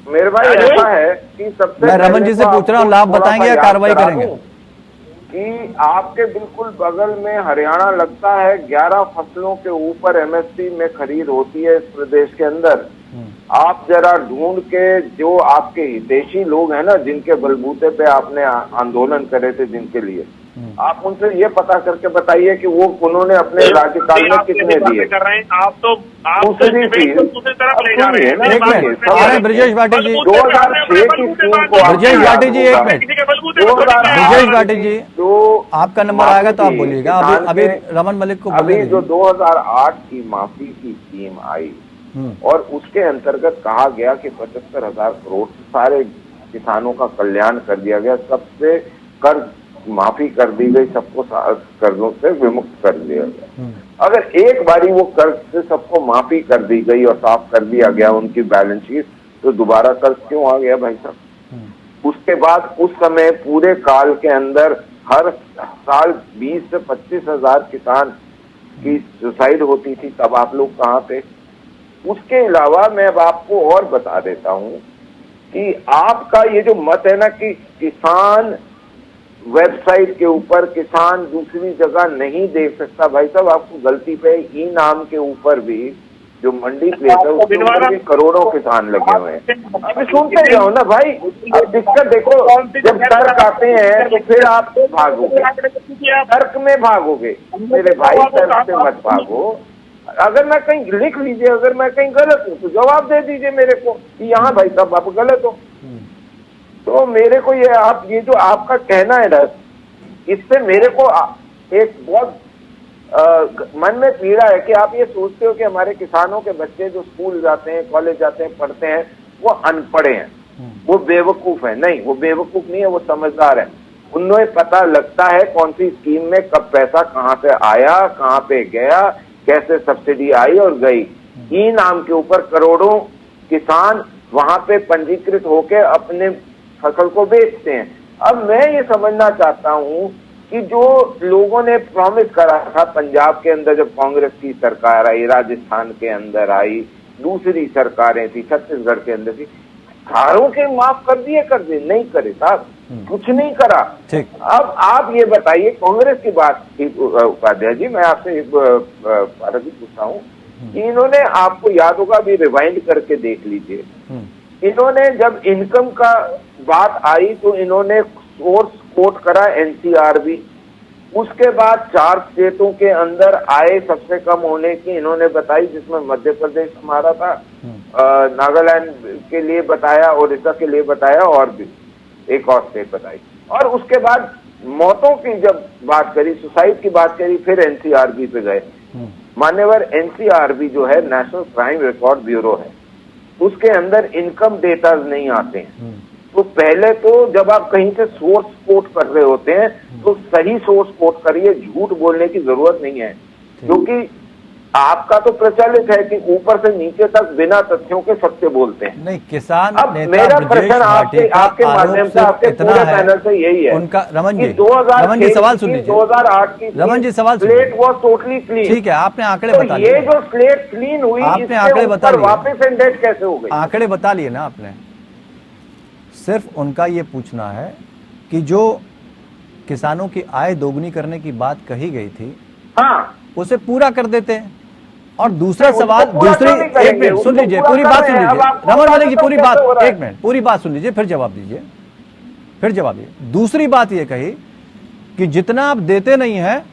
मेरे भाई ऐसा है कि सबसे मैं रमन जी से पूछ रहा हूँ, लाभ बताएंगे या कार्रवाई करेंगे? कि आपके बिल्कुल बगल में हरियाणा लगता है 11 फसलों के ऊपर एमएसपी में खरीद होती है इस प्रदेश के अंदर। आप जरा ढूंढ के जो आपके हितैषी लोग हैं ना, जिनके बलबूते पे आपने आंदोलन करे थे, जिनके लिए आप उनसे ये पता करके बताइए कि वो उन्होंने अपने राज्यकाल में कितने दिए। कर रहे हैं आप तो दूसरी चीज दूसरी तरफ ले जा रहे हैं। एक मिनट, अरे ब्रजेश भाटी जी, 2006 की स्कीम को ब्रजेश भाटी जी, एक मिनट, ब्रजेश भाटी जी, जो आपका नंबर आएगा तो आप बोलिएगा। अभी रमन मलिक को अभी जो 2008 की माफी की स्कीम आई और उसके अंतर्गत कहा गया कि 75,000 करोड़ सारे किसानों का कल्याण कर दिया गया, सबसे कर्ज माफी कर दी गई, सबको कर्जों से विमुक्त कर दिया गया। अगर एक बारी वो कर्ज से सबको माफी कर दी गई और साफ कर दिया गया उनकी बैलेंस शीट, तो दोबारा कर्ज क्यों आ गया भाई साहब? उसके बाद उस समय पूरे काल के अंदर हर साल 20 से 25,000 किसान की सुसाइड होती थी, तब आप लोग कहाँ थे? उसके अलावा मैं अब आपको और बता देता हूं कि आपका ये जो मत है ना कि किसान वेबसाइट के ऊपर किसान दूसरी जगह नहीं देख सकता, भाई साहब आपको गलती पे ई नाम के ऊपर भी जो मंडी प्लेस है उसके ऊपर भी करोड़ों किसान लगे हुए हैं। अभी सुनते जाओ ना भाई, अब दिक्कत देखो, जब तर्क आते हैं तो फिर आप भागोगे, तर्क में भागोगे मेरे भाई, तर्क से मत भागो। अगर मैं कहीं लिख लीजिए, अगर मैं कहीं गलत हूं तो जवाब दे दीजिए मेरे को कि यहाँ भाई साहब आप गलत हो। तो मेरे को ये जो आपका कहना है ना, इससे मेरे को एक बहुत मन में पीड़ा है कि आप ये सोचते हो कि हमारे किसानों के बच्चे जो स्कूल जाते हैं, कॉलेज जाते हैं, पढ़ते हैं, वो अनपढ़े हैं, वो बेवकूफ है। नहीं, वो बेवकूफ नहीं है, वो समझदार है। उन्हें पता लगता है कौन सी स्कीम में कब पैसा कहाँ से आया, कहाँ पे गया, कैसे सब्सिडी आई और गई। ई नाम के ऊपर करोड़ों किसान वहां पे पंजीकृत होके अपने फसल को बेचते हैं। अब मैं ये समझना चाहता हूं कि जो लोगों ने प्रॉमिस करा था पंजाब के अंदर जब कांग्रेस की सरकार आई, राजस्थान के अंदर आई, दूसरी सरकारें थी, छत्तीसगढ़ के अंदर थी, सारों के माफ कर दिए नहीं करे साहब, कुछ नहीं करा। अब आप ये बताइए, कांग्रेस की बात थी उपाध्याय जी, मैं आपसे एक बात पूछता हूँ कि इन्होंने, आपको याद होगा, अभी रिवाइंड करके देख लीजिए, इन्होंने जब इनकम का बात आई तो इन्होंने सोर्स कोट करा एनसीआरबी। उसके बाद 4 स्टेटों के अंदर आय सबसे कम होने की इन्होंने बताई, जिसमें मध्य प्रदेश हमारा था, नागालैंड के लिए बताया, ओडिशा के लिए बताया, और भी एक और स्टेट बताई। और उसके बाद मौतों की जब बात करी, सुसाइड की बात करी, फिर एनसीआरबी पे गए। मान्यवर एनसीआरबी जो है नेशनल क्राइम रिकॉर्ड ब्यूरो है, उसके अंदर इनकम डेटा नहीं आते हैं। तो पहले तो जब आप कहीं से सोर्स कोट कर रहे होते हैं तो सही सोर्स कोट करिए, झूठ बोलने की जरूरत नहीं है, क्योंकि आपका तो प्रचलित है कि ऊपर से नीचे तक बिना तथ्यों के सत्य बोलते हैं। नहीं, किसान अब मेरा प्रश्न आपके माध्यम से आपके पूरे पैनल से यही है उनका। रमन जी, 2008 सवाल सुन लीजिए। 2008 की रमन जी सवाल स्लेट वॉज टोटली क्लीन। ठीक है, आपने आंकड़े तो बता लिए। ये जो स्लेट क्लीन हुई, आपने आंकड़े बता लिए, वापस इंडेट कैसे हो गई? आंकड़े बता लिए ना आपने। सिर्फ उनका ये पूछना है कि जो किसानों की आय दोगुनी करने की बात कही गई थी, हाँ, उसे पूरा कर देते हैं। और दूसरा सवाल, दूसरी, एक मिनट सुन लीजिए, पूरी बात सुन लीजिए रमन मलिक जी, पूरी बात, एक मिनट, पूरी बात सुन लीजिए, फिर जवाब दीजिए, फिर जवाब दीजिए। दूसरी बात ये कही कि जितना आप देते नहीं है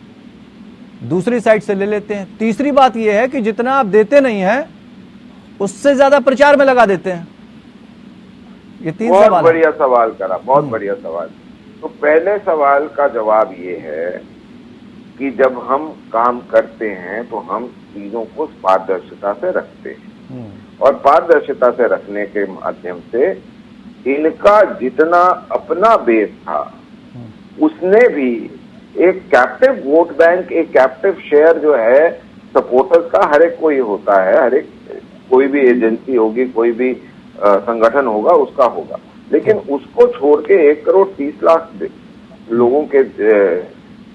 दूसरी साइड से ले लेते हैं। तीसरी बात यह है कि जितना आप देते नहीं है उससे ज्यादा प्रचार में लगा देते हैं। ये 3 सवाल। बहुत बढ़िया सवाल करा, बहुत बढ़िया सवाल। तो पहले सवाल का जवाब ये है कि जब हम काम करते हैं तो हम चीजों को पारदर्शिता से रखते हैं, और पारदर्शिता से रखने के माध्यम से इनका जितना अपना बेस था उसने भी एक कैप्टिव वोट बैंक, एक कैप्टिव शेयर जो है सपोर्टर्स का, हर एक को ये होता है, हर एक कोई भी एजेंसी होगी, कोई भी संगठन होगा, उसका होगा। लेकिन उसको छोड़ के 1 करोड़ 30 लाख लोगों के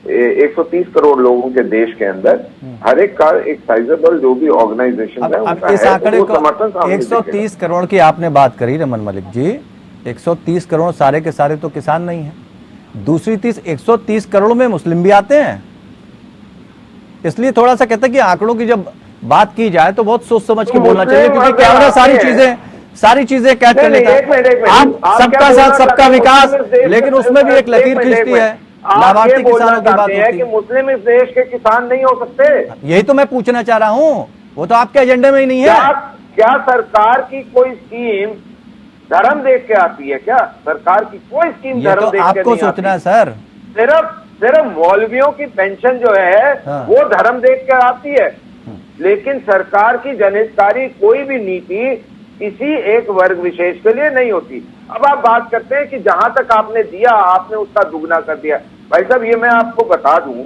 130 करोड़ लोगों के देश के अंदर हर एक का एक साइजेबल जो भी ऑर्गेनाइजेशन है अब उनका इस है, आंकड़े वो को समर्थन सामने 130 करोड़ की आपने बात करी रमन मलिक जी, 130 करोड़ सारे के सारे तो किसान नहीं है। दूसरी 130 करोड़ में मुस्लिम भी आते हैं। इसलिए थोड़ा सा कहते हैं कि आंकड़ों की जब बात की जाए तो बहुत सोच समझ के बोलना चाहिए, क्योंकि कैमरा सारी चीजें कैद कर लेता है। आप सबका साथ सबका विकास, लेकिन उसमें भी एक लकीर खींचती है, लाभार्थी किसानों की बात होती है कि मुस्लिम इस देश के किसान नहीं हो सकते। यही तो मैं पूछना चाह रहा हूँ, वो तो आपके एजेंडे में ही नहीं है। क्या सरकार की कोई स्कीम धर्म देख के आती है? क्या सरकार की कोई स्कीम धर्म देख के नहीं आती? आपको सोचना है सर। सिर्फ मौलवियों की पेंशन जो है वो धर्म देख के आती है, लेकिन सरकार की जनहितकारी कोई भी नीति किसी एक वर्ग विशेष के लिए नहीं होती। अब आप बात करते हैं कि जहां तक आपने दिया आपने उसका दुगना कर दिया। भाई साहब, ये मैं आपको बता दूं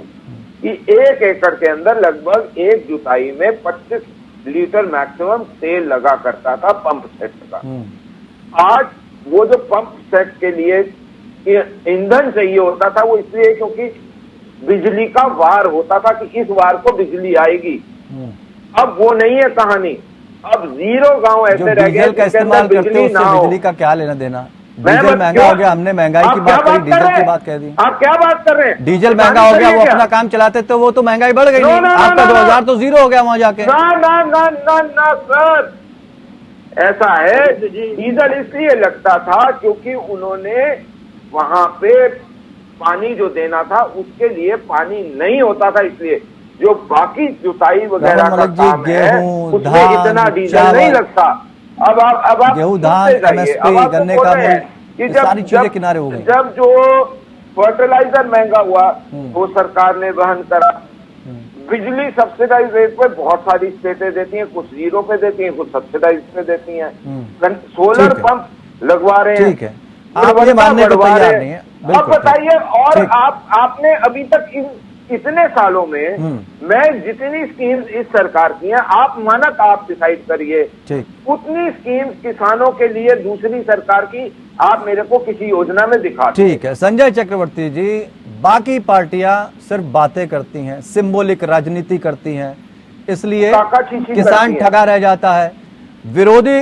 कि 1 एकड़ के अंदर लगभग एक जुताई में 25 लीटर मैक्सिमम तेल लगा करता था पंप सेट का। आज वो जो पंप सेट के लिए ईंधन चाहिए होता था वो इसलिए क्योंकि बिजली का वार होता था कि इस वार को बिजली आएगी। अब वो नहीं है कहानी। अब 0 गांव ऐसे रह गए का इस्तेमाल करते हो, उससे बिजली का क्या लेना देना? डीजल महंगा हो गया, हमने महंगाई की बात करी, डीजल की बात कह दी। आप क्या बात कर रहे हैं? डीजल महंगा हो गया, वो अपना काम चलाते तो वो तो महंगाई बढ़ गई। आपका 2000 तो 0 हो गया वहां जाके। ना सर, ऐसा है, डीजल इसलिए लगता था क्योंकि उन्होंने वहां पे पानी जो देना था उसके लिए पानी नहीं होता था, इसलिए जो बाकी जुताई वगैरह का काम है उसमें इतना डीजल नहीं लगता। अब आप गेहूं, धान, MSP, गन्ने का मूल्य, सारी चीजें किनारे हो गई। जब जो फर्टिलाइजर महंगा हुआ तो सरकार ने वहन करा। बिजली सब्सिडाइज रेट पे बहुत सारी स्टेटें देती हैं, कुछ 0 पे देती हैं, कुछ सब्सिडाइज पे देती हैं। सोलर पंप लगवा रहे हैं। ठीक है, आप ये मानने को तैयार नहीं है। अब बताइए, और आपने अभी तक इतने सालों में मैं जितनी स्कीम्स इस सरकार की हैं, आप मानक आप डिसाइड करिए, उतनी स्कीम्स किसानों के लिए दूसरी सरकार की आप मेरे को किसी योजना में दिखा। ठीक है संजय चक्रवर्ती जी, बाकी पार्टियां सिर्फ बातें करती हैं, सिंबॉलिक राजनीति करती हैं, इसलिए किसान ठगा रह जाता है। विरोधी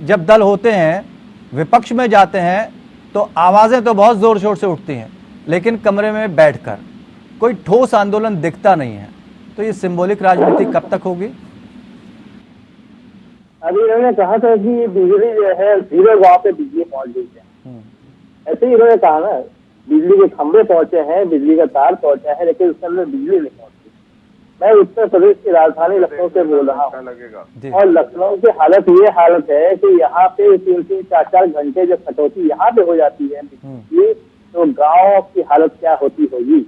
जब दल होते हैं, विपक्ष में जाते हैं तो आवाजें तो बहुत जोर शोर से उठती हैं, लेकिन कमरे में बैठकर कोई ठोस आंदोलन दिखता नहीं है। तो ये सिंबॉलिक राजनीति कब तक होगी? अभी इन्होंने कहा था कि बिजली जो है 0 गांव पे बिजली पहुंच गई है, ऐसे ही इन्होंने कहा ना, बिजली के खंभे पहुंचे हैं, बिजली का तार पहुंचा है, लेकिन उसके अंदर बिजली नहीं पहुंची। मैं उत्तर प्रदेश की राजधानी लखनऊ से बोल रहा हूँ, और लखनऊ की हालत ये हालत है कि यहाँ पे 3-3, 4-4 घंटे जब कटौती यहाँ पे हो जाती है बिजली, तो गाँव की हालत क्या होती होगी?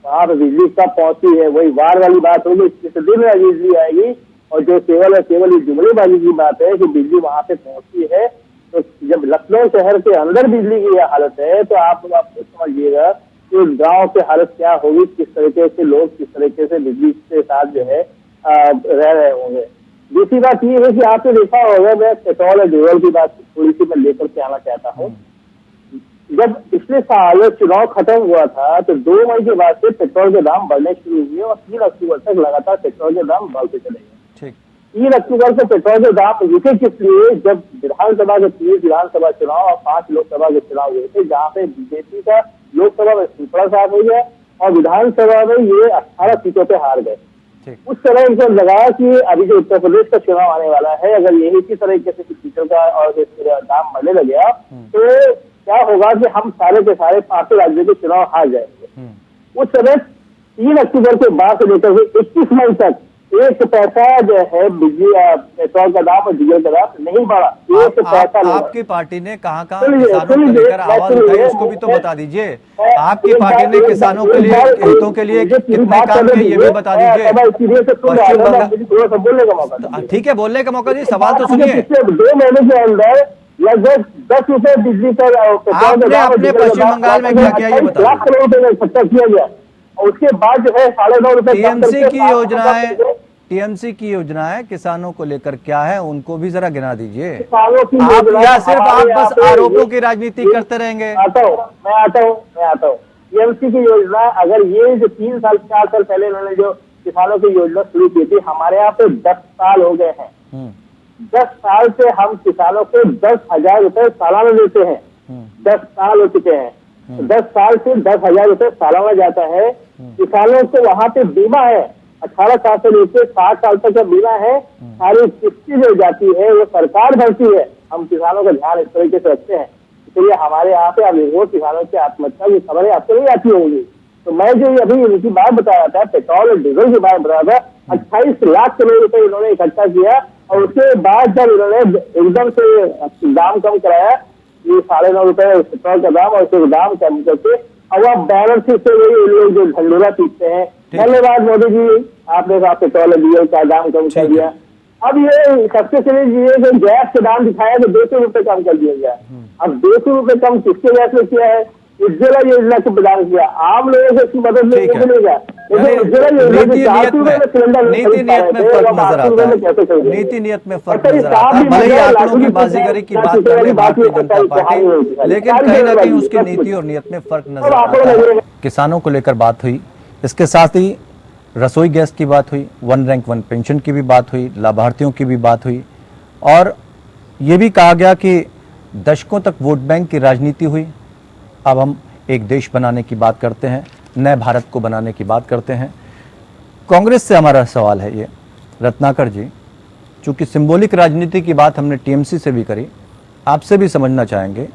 वहां पर बिजली कब पहुंची है, वही वार वाली बात होगी, किस दिन बिजली आएगी। और जो केवल ये जुमलेबाजी की बात है कि बिजली वहां पे पहुंची है, तो जब लखनऊ शहर के अंदर बिजली की यह हालत है तो आप समझिएगा कि गांव की हालत क्या होगी, किस तरीके से लोग किस तरीके से बिजली के साथ जो है रह रहे होंगे। दूसरी बात ये है कि आपने देखा होगा, मैं पेट्रोल और डीजल की बात थोड़ी सी मैं लेकर के आना चाहता हूँ। जब पिछले साल चुनाव खत्म हुआ था तो 2 मई के बाद से पेट्रोल के दाम बढ़ने शुरू हुए और 3 अक्टूबर तक लगातार पेट्रोल के दाम बढ़ते चले गए। 3 अक्टूबर से पेट्रोल के दाम रुके किस लिए? जब विधानसभा के 3 विधानसभा चुनाव और 5 लोकसभा के चुनाव हुए थे, जहाँ पे बीजेपी का लोकसभा में सूपड़ा साफ हो गया और विधानसभा में ये 18 सीटों पे हार गए। उस समय इनको लगा कि अभी जो उत्तर प्रदेश का चुनाव आने वाला है, अगर यही इसी तरीके से सीटों का और दाम बढ़ने लग गया तो क्या होगा कि हम सारे के सारे 5 राज्यों के चुनाव हार जाएंगे। उस समय 3 अक्टूबर के बाद से लेकर 21 मई तक 1 पैसा जो है बिजली पेट्रोल का दाम और डीजल का दाम नहीं बढ़ा। 1 पैसा आपकी पार्टी ने कहाँ किसानों को लेकर आवाज उठाई, उसको भी तो बता दीजिए। आपकी पार्टी ने किसानों के लिए, हितों के लिए कितने काम किए ये भी बता दीजिए। ठीक है, बोलने का मौका दीजिए, सवाल तो सुनिए। 2 महीने के अंदर लगभग 10 रुपए बिजली पर आपने अपने पश्चिम बंगाल में क्या किया ये बताइए। 1 लाख करोड़ रुपए का इकट्ठा किया गया और उसके बाद जो है 9.5 रुपए टीएमसी की योजनाएं किसानों को लेकर क्या है, उनको भी जरा गिना दीजिए। आप या सिर्फ आप बस आरोपों की राजनीति करते रहेंगे? मैं आता हूँ। टीएमसी की योजना, अगर ये जो 3 साल 4 साल पहले इन्होंने जो किसानों की योजना शुरू की थी, हमारे यहाँ पे 10 साल हो गए हैं। 10 साल से हम किसानों को 10,000 रुपए सालाना देते हैं। 10 साल हो चुके हैं। 10 साल से 10,000 रुपए सालाना जाता है। किसानों को वहां पे बीमा है, 18 साल से लेकर 60 साल तक का बीमा है। सारी किस्ती जो जाती है वो सरकार भरती है। हम किसानों का ध्यान इस तरीके से रखते हैं। इसलिए हमारे यहाँ पे अब वो किसानों की आत्महत्या की खबरें आपको नहीं आती होंगी। तो मैं जो अभी इनकी बात बता रहा था, पेट्रोल और डीजल की बात बता रहा था, 28 लाख करोड़ रुपए इन्होंने इकट्ठा किया और उसके बाद जब इन्होंने एकदम से दाम कम कराया, ये 9.5 रुपए पेट्रोल का दाम, और फिर दाम कम करके अब आप बैलेंस से वही लोग जो झंडोरा पीटते हैं। धन्यवाद मोदी जी, आपने कहा पेट्रोल और डीजल का दाम कम कर दिया। अब ये सबसे चले जो गैस के दाम दिखाया तो 200 रुपए कम कर दिया गया। अब 200 रुपए कम किसके गैस में किया है? उज्ज्वला योजना को प्रदान किया। आम लोगों को इसकी मदद नहीं मिलेगा। उज्ज्वला योजना नीति नियत में फर्क नजर आता है। नीति नियत में फर्क नजर आता है। भले ही आंकड़ों की बाजीगरी की बात कर ले भारतीय जनता पार्टी, लेकिन कहीं ना कहीं उसकी नीति और नियत में फर्क नजर आता है। किसानों को लेकर बात हुई, इसके साथ ही रसोई गैस की बात हुई, 1 रैंक 1 पेंशन की भी बात हुई, लाभार्थियों की भी बात हुई, और ये भी कहा गया कि दशकों तक वोट बैंक की राजनीति हुई। अब हम एक देश बनाने की बात करते हैं, नए भारत को बनाने की बात करते हैं। कांग्रेस से हमारा सवाल है ये, रत्नाकर जी, चूंकि सिंबॉलिक राजनीति की बात हमने टीएमसी से भी करी, आपसे भी समझना चाहेंगे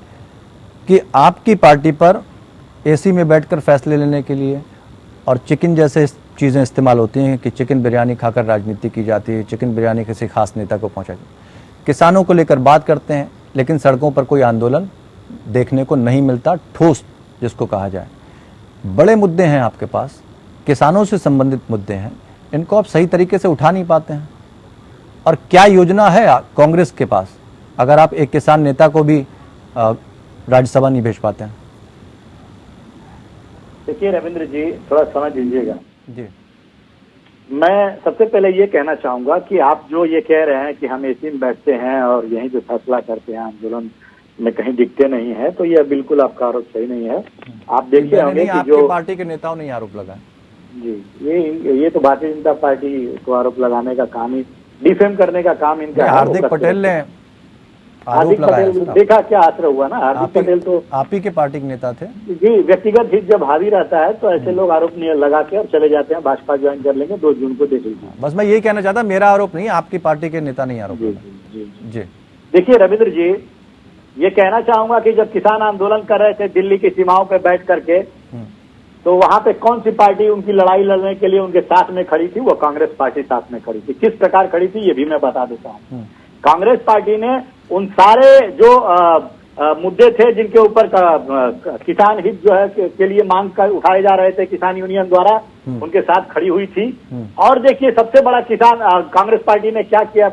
कि आपकी पार्टी पर एसी में बैठकर फैसले लेने के लिए और चिकन जैसे चीज़ें इस्तेमाल होती हैं कि चिकन बिरयानी खाकर राजनीति की जाती है, चिकन बिरयानी किसी खास नेता को पहुंचाई। किसानों को लेकर बात करते हैं, लेकिन सड़कों पर कोई आंदोलन देखने को नहीं मिलता, ठोस जिसको कहा जाए। बड़े मुद्दे हैं आपके पास, किसानों से संबंधित मुद्दे हैं, इनको आप सही तरीके से उठा नहीं पाते हैं। और क्या योजना है कांग्रेस के पास अगर आप एक किसान नेता को भी राज्यसभा नहीं भेज पाते हैं? देखिए रविंद्र जी, थोड़ा समझ लीजिएगा जी। मैं सबसे पहले ये कहना चाहूंगा कि आप जो ये कह रहे हैं कि हम एसी में बैठते हैं और यहीं जो फैसला करते हैं, आंदोलन में कहीं दिखते नहीं है, तो ये बिल्कुल आपका आरोप सही नहीं है। आप देखिए होंगे कि जो पार्टी के नेताओं ने आरोप लगाया जी, ये तो भारतीय जनता पार्टी को आरोप लगाने का काम ही, डिफेम करने का काम इनका है। हार्दिक पटेल ने आरोप लगाया। देखा क्या असर हुआ ना, हार्दिक पटेल तो आप ही के पार्टी के नेता थे जी। व्यक्तिगत हित जब हावी रहता है तो ऐसे लोग आरोप नहीं लगा के और चले जाते हैं, भाजपा ज्वाइन कर लेंगे, 2 जून को देख लीजिए। बस मैं यही कहना चाहता, मेरा आरोप नहीं, आपकी पार्टी के नेता नहीं आरोप जी। देखिए रविंद्र जी, ये कहना चाहूंगा कि जब किसान आंदोलन कर रहे थे दिल्ली की सीमाओं पे बैठ करके, तो वहां पे कौन सी पार्टी उनकी लड़ाई लड़ने के लिए उनके साथ में खड़ी थी? वो कांग्रेस पार्टी साथ में खड़ी थी। किस प्रकार खड़ी थी ये भी मैं बता देता हूँ। कांग्रेस पार्टी ने उन सारे जो मुद्दे थे जिनके ऊपर किसान हित जो है के लिए मांग कर उठाए जा रहे थे किसान यूनियन द्वारा, उनके साथ खड़ी हुई थी। और देखिए सबसे बड़ा किसान कांग्रेस पार्टी ने क्या किया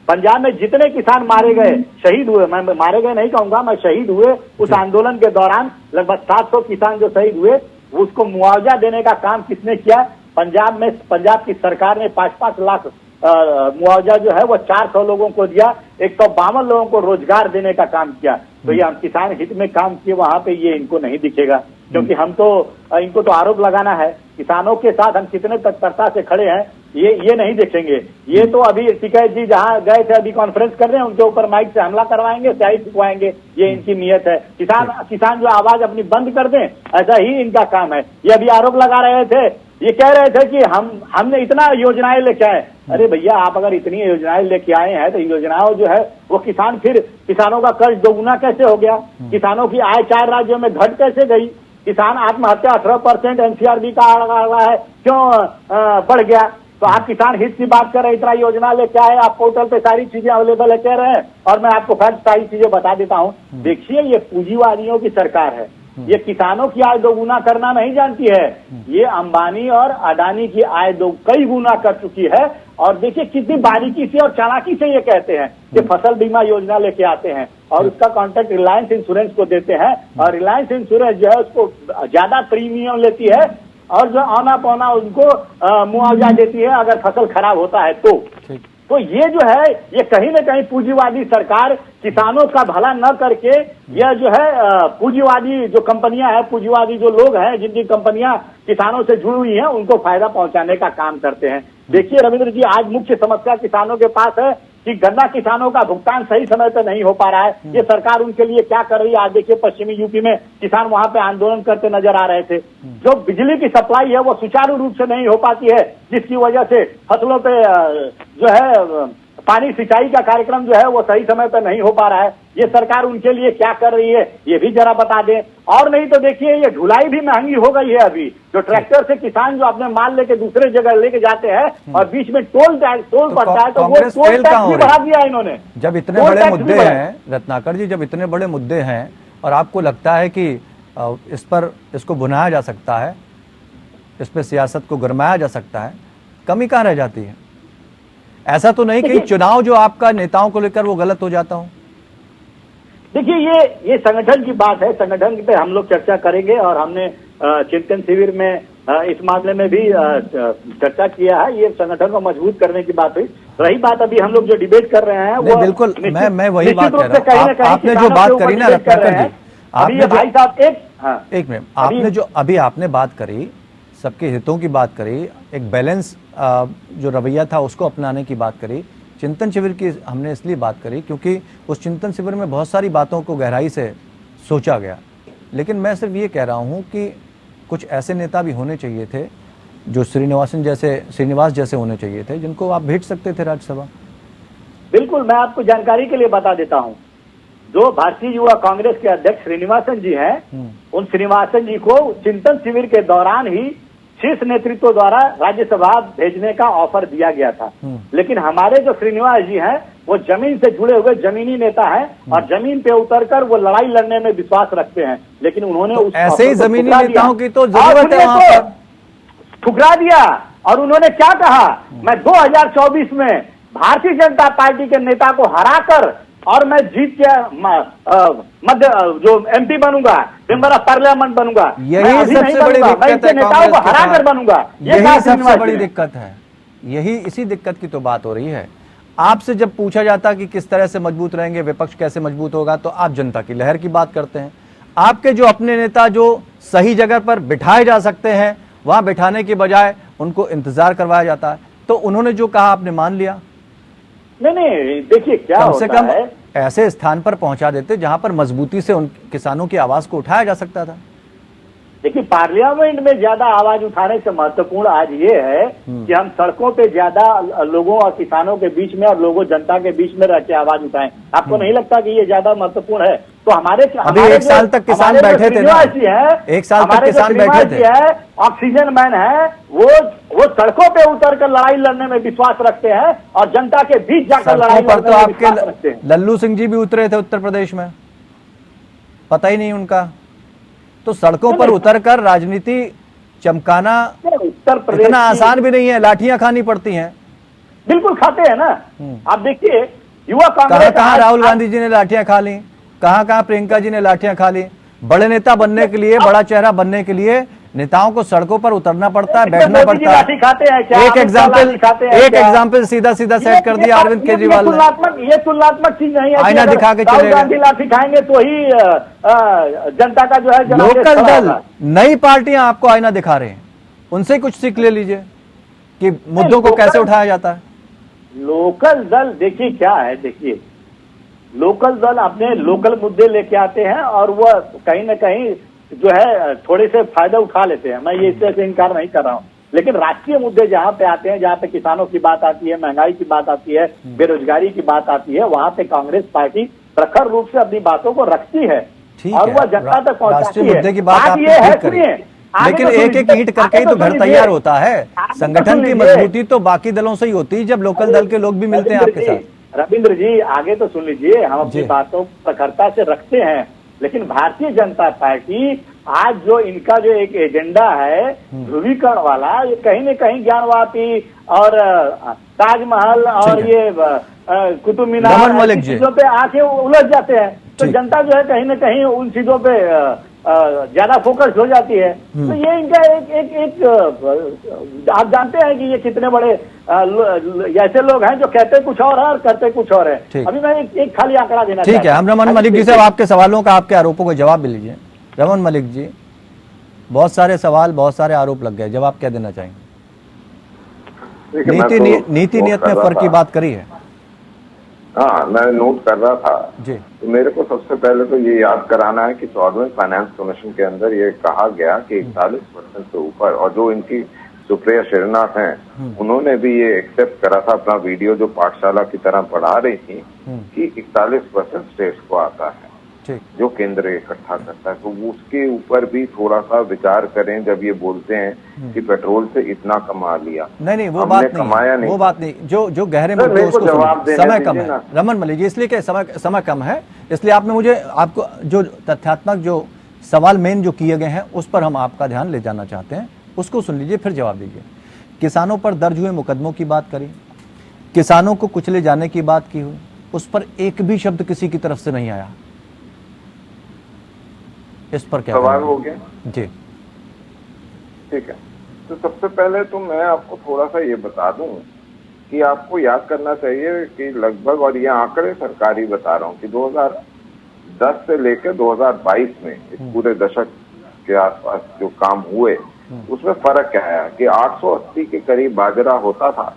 पंजाब में जितने किसान मारे गए, शहीद हुए, मैं मारे गए नहीं कहूंगा, मैं शहीद हुए उस आंदोलन के दौरान, लगभग 700 किसान जो शहीद हुए, उसको मुआवजा देने का काम किसने किया? पंजाब की सरकार ने 5-5 लाख मुआवजा जो है वो 400 लोगों को दिया, 152 लोगों को रोजगार देने का काम किया। तो ये हम किसान हित में काम किए, वहां पे ये इनको नहीं दिखेगा, क्योंकि हम तो इनको तो आरोप लगाना है। किसानों के साथ हम कितने तत्परता से खड़े हैं ये नहीं देखेंगे। ये तो अभी टिकैत जी जहां गए थे अभी कॉन्फ्रेंस कर रहे हैं, उनके ऊपर माइक से हमला करवाएंगे, स्याही छिपवाएंगे, ये इनकी नीयत है। किसान जो आवाज अपनी बंद कर दें, ऐसा ही इनका काम है। ये अभी आरोप लगा रहे थे, ये कह रहे थे कि हमने इतना योजनाएं लेके आए। अरे भैया, आप अगर इतनी योजनाएं लेके आए हैं तो योजनाओं जो है वो किसानों का कर्ज दोगुना कैसे हो गया? किसानों की आय 4 राज्यों में घट कैसे गई? किसान आत्महत्या 18% एनसीआरबी का आंकड़ा है, क्यों बढ़ गया? तो आप किसान हित की बात कर रहे हैं, इतना योजना लेके आए, आप पोर्टल पे सारी चीजें अवेलेबल है कह रहे हैं, और मैं आपको सारी चीजें बता देता हूँ। देखिए, ये पूंजीवादियों की सरकार है, ये किसानों की आय दोगुना करना नहीं जानती है। ये अंबानी और अडानी की आय कई गुना कर चुकी है। और देखिए कितनी बारीकी से और चालाकी से ये कहते हैं कि फसल बीमा योजना लेके आते हैं और उसका कॉन्ट्रैक्ट रिलायंस इंश्योरेंस को देते हैं, और रिलायंस इंश्योरेंस जो है उसको ज्यादा प्रीमियम लेती है और जो आना पौना उनको मुआवजा देती है अगर फसल खराब होता है तो तो ये जो है ये कहीं न कहीं पूंजीवादी सरकार किसानों का भला न करके यह जो है पूंजीवादी जो कंपनियां हैं, पूंजीवादी जो लोग हैं जिनकी कंपनियां किसानों से जुड़ी हुई हैं, उनको फायदा पहुंचाने का काम करते हैं। देखिए रविंद्र जी, आज मुख्य समस्या किसानों के पास है कि गन्ना किसानों का भुगतान सही समय पर नहीं हो पा रहा है। ये सरकार उनके लिए क्या कर रही है? आज देखिए पश्चिमी यूपी में किसान वहां पे आंदोलन करते नजर आ रहे थे। जो बिजली की सप्लाई है वो सुचारू रूप से नहीं हो पाती है, जिसकी वजह से फसलों पे जो है पानी सिंचाई का कार्यक्रम जो है वो सही समय पर नहीं हो पा रहा है। ये सरकार उनके लिए क्या कर रही है ये भी जरा बता दें। और नहीं तो देखिए ये ढुलाई भी महंगी हो गई है। अभी जो ट्रैक्टर से किसान जो अपने माल लेके दूसरे जगह लेके जाते हैं और बीच में टोल पड़ता है, तो वो टोल टैक्स भी बढ़ा दिया इन्होंने। जब इतने बड़े मुद्दे हैं रत्नाकर जी, जब इतने बड़े मुद्दे हैं और आपको लगता है कि इस पर इसको भुनाया जा सकता है, इस पर सियासत को गरमाया जा सकता है, कमी कहाँ रह जाती है? ऐसा तो नहीं कि चुनाव जो आपका नेताओं को लेकर वो गलत हो जाता हो? देखिए ये संगठन की बात है, संगठन पे हम लोग चर्चा करेंगे और हमने चिंतन शिविर में इस मामले में भी चर्चा किया है। ये संगठन को मजबूत करने की बात हुई। रही बात अभी हम लोग जो डिबेट कर रहे हैं वो बिल्कुल मैं वही बात कर रहा हूँ। आपने जो बात करी ना रत्नाकर जी, आपने भाई साहब एक मिनट, आपने जो अभी आपने बात करी, सबके हितों की बात करी, एक बैलेंस जो रवैया था उसको अपनाने की बात करी। चिंतन शिविर की हमने इसलिए बात करी क्योंकि उस चिंतन शिविर में बहुत सारी बातों को गहराई से सोचा गया। लेकिन मैं सिर्फ ये कह रहा हूँ कि कुछ ऐसे नेता भी होने चाहिए थे जो श्रीनिवास जैसे होने चाहिए थे, जिनको आप भेज सकते थे राज्यसभा। बिल्कुल, मैं आपको जानकारी के लिए बता देता हूँ। जो भारतीय युवा कांग्रेस के अध्यक्ष श्रीनिवासन जी हैं, उन श्रीनिवासन जी को चिंतन शिविर के दौरान ही शीर्ष नेतृत्व द्वारा राज्यसभा भेजने का ऑफर दिया गया था। लेकिन हमारे जो श्रीनिवास जी हैं वो जमीन से जुड़े हुए जमीनी नेता हैं और जमीन पे उतरकर वो लड़ाई लड़ने में विश्वास रखते हैं। लेकिन उन्होंने तो ऐसे ही जमीनी नेताओं की तो जरूरत है वहां पर। ठुकरा दिया और उन्होंने क्या कहा, मैं 2024 में भारतीय जनता पार्टी के नेता को हराकर और मैं जीत के मध्य जो एमपी बनूंगा, मेंबर ऑफ पार्लियामेंट बनूंगा। यही सबसे बड़ी दिक्कत है, नेताओं को हराकर बनूंगा। यही सबसे बड़ी दिक्कत है। यही इसी दिक्कत की तो बात हो रही है। आपसे जब पूछा जाता कि किस तरह से मजबूत रहेंगे, विपक्ष कैसे मजबूत होगा, तो आप जनता की लहर की बात करते हैं। आपके जो अपने नेता जो सही जगह पर बिठाए जा सकते हैं, वहां बिठाने के बजाय उनको इंतजार करवाया जाता है। तो उन्होंने जो कहा आपने मान लिया। नहीं, देखिए क्या कम से कम है, ऐसे स्थान पर पहुंचा देते जहां पर मजबूती से उन किसानों की आवाज को उठाया जा सकता था। देखिए पार्लियामेंट में ज्यादा आवाज उठाने से महत्वपूर्ण आज ये है कि हम सड़कों पे ज्यादा लोगों और किसानों के बीच में और लोगों जनता के बीच में रह के आवाज उठाएं। आपको नहीं लगता कि ये ज्यादा महत्वपूर्ण है? तो हमारे अभी एक साल तक किसान बैठे थे ना, एक साल तक किसान बैठे थे। ऑक्सीजन मैन है, वो सड़कों पे उतर कर लड़ाई लड़ने में विश्वास रखते हैं और जनता के बीच जाकर लड़ाई लड़ने में विश्वास रखते हैं। लल्लू सिंह जी भी उतरे थे उत्तर प्रदेश में, पता ही नहीं उनका। तो सड़कों पर उतरकर राजनीति चमकाना उत्तर प्रदेश इतना आसान भी नहीं है, लाठियां खानी पड़ती हैं। बिल्कुल खाते हैं ना। आप देखिए युवा कांग्रेस, कहां राहुल गांधी जी ने लाठियां खा ली, कहां प्रियंका जी ने लाठियां खा ली। बड़े नेता बनने के लिए, बड़ा चेहरा बनने के लिए नेताओं को सड़कों पर उतरना पड़ता है, बैठना पड़ता है। एक एग्जाम्पल सीधा सेट कर दिया अरविंद केजरीवाल ने। ये तुलनात्मक चीज नहीं है। आईना दिखा के चले गांधी लाठी खाएंगे तो ही जनता का जो है लोकल दल, नई पार्टियां आपको आईना दिखा रहे हैं, उनसे कुछ सीख ले लीजिए कि मुद्दों को कैसे उठाया जाता है। लोकल दल देखिए क्या है, देखिए लोकल दल अपने लोकल मुद्दे लेके आते हैं और वह कहीं ना कहीं जो है थोड़े से फायदा उठा लेते हैं। मैं ये इससे इनकार नहीं कर रहा हूँ, लेकिन राष्ट्रीय मुद्दे जहाँ पे आते हैं, जहाँ पे किसानों की बात आती है, महंगाई की बात आती है, बेरोजगारी की बात आती है, वहाँ पे कांग्रेस पार्टी प्रखर रूप से अपनी बातों को रखती है और वह जनता तक पहुंचाती है। मुद्दे की बात ये है, सुनिए, लेकिन एक एक ईंट करके ही तो घर तैयार होता है। संगठन की मजबूती तो बाकी दलों से ही होती है जब लोकल दल के लोग भी मिलते हैं आपके साथ। रविंद्र जी आगे तो सुन लीजिए, हम अपनी बातों को प्रखरता से रखते हैं, लेकिन भारतीय जनता पार्टी आज जो इनका जो एक एजेंडा है ध्रुवीकरण वाला, ये कहीं न कहीं ज्ञानवापी और ताजमहल और ये कुतुब मीनार चीजों पे आके उलझ जाते हैं। तो जनता जो है कहीं न कहीं उन चीजों पे ज्यादा फोकस हो जाती है। तो ये इनका एक आप जानते हैं कि ये कितने बड़े ऐसे लोग हैं जो कहते कुछ और है और करते कुछ और है। अभी मैं एक खाली आंकड़ा देना ठीक है। हम रमन मलिक जी साहब आपके सवालों का, आपके आरोपों को जवाब भी लीजिए। रमन मलिक जी, बहुत सारे सवाल, बहुत सारे आरोप लग गए, जवाब क्या देना चाहेंगे? नीति नियत में फर्क की बात करी है। हाँ, मैं नोट कर रहा था जी। तो मेरे को सबसे पहले तो ये याद कराना है कि 14वें फाइनेंस कमीशन के अंदर ये कहा गया कि 41% से ऊपर, और जो इनकी सुप्रिया श्रीनाथ हैं उन्होंने भी ये एक्सेप्ट करा था अपना वीडियो जो पाठशाला की तरह पढ़ा रही थी कि 41% स्टेट्स को आता है जो केंद्र इकट्ठा करता है। तो उसके ऊपर भी थोड़ा सा विचार करें जब ये बोलते हैं कि पेट्रोल से इतना कमा लिया। नहीं, वो बात नहीं, कमाया नहीं, वो बात नहीं। जो गहरे मुद्दे उसको समय कम है रमन मलिक जी, इसलिए कि समय कम है, इसलिए आपने मुझे आपको जो तथ्यात्मक जो सवाल मेन जो किए गए हैं उस पर हम आपका ध्यान ले जाना चाहते हैं, उसको सुन लीजिए फिर जवाब दीजिए। किसानों पर दर्ज हुए मुकदमों की बात करी, किसानों को कुचले जाने की बात की हुई, उस पर एक भी शब्द किसी की तरफ से नहीं आया। इस पर क्या सवाल हो गया? जी ठीक है। तो सबसे पहले तो मैं आपको थोड़ा सा ये बता दूं कि आपको याद करना चाहिए कि लगभग, और ये आंकड़े सरकारी बता रहा हूं कि 2010 से लेकर 2022 में इस पूरे दशक के आसपास जो काम हुए उसमें फर्क क्या आया कि 880 के करीब बाजरा होता था,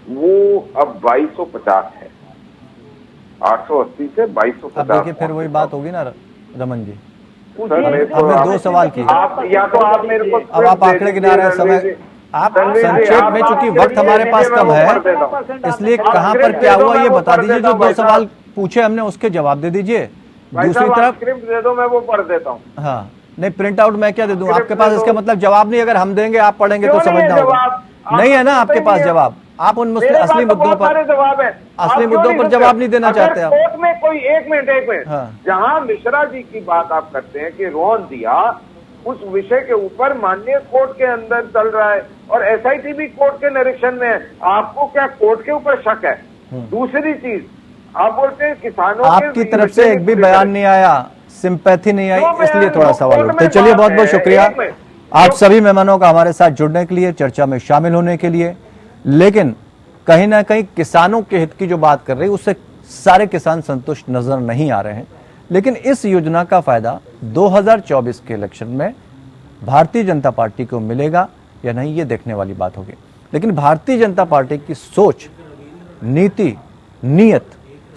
वो अब 2250 है। 880 से 2250। अब देखिए फिर वही बात होगी ना रमन जी। हमने दो सवाल किए। आप या तो आप मेरे को अब आप आंकड़े गिना रहे हैं, समय आप संक्षेप में, चूंकि वक्त हमारे पास कम है इसलिए कहां पर क्या हुआ ये बता दीजिए। जो दो सवाल पूछे हमने उसके जवाब दे दीजिए। दूसरी तरफ स्क्रिप्ट दे दो, मैं वो पढ़ देता हूँ। हाँ, नहीं प्रिंट आउट मैं क्या दे दूं आपके पास? इसका मतलब जवाब नहीं, अगर हम देंगे आप पढ़ेंगे तो समझना होगा। नहीं है ना आपके पास जवाब, आप उन असली मुद्दों पर जवाब है, असली मुद्दों पर जवाब नहीं देना चाहते आप। कोर्ट में कोई एक मिनट जहां मिश्रा जी की बात आप करते हैं कि रोन दिया, उस विषय के ऊपर माननीय कोर्ट के अंदर चल रहा है और एसआईटी भी कोर्ट के निरीक्षण में है। आपको क्या कोर्ट के ऊपर शक है? दूसरी चीज आप बोलते हैं किसानों आपकी तरफ से एक भी बयान नहीं आया, सिंपैथी नहीं आई, इसलिए थोड़ा सवाल उठते। चलिए बहुत बहुत शुक्रिया आप सभी मेहमानों का हमारे साथ जुड़ने के लिए, चर्चा में शामिल होने के लिए। लेकिन कहीं ना कहीं किसानों के हित की जो बात कर रही है उससे सारे किसान संतुष्ट नजर नहीं आ रहे हैं। लेकिन इस योजना का फायदा 2024 के इलेक्शन में भारतीय जनता पार्टी को मिलेगा या नहीं, ये देखने वाली बात होगी। लेकिन भारतीय जनता पार्टी की सोच, नीति, नीयत,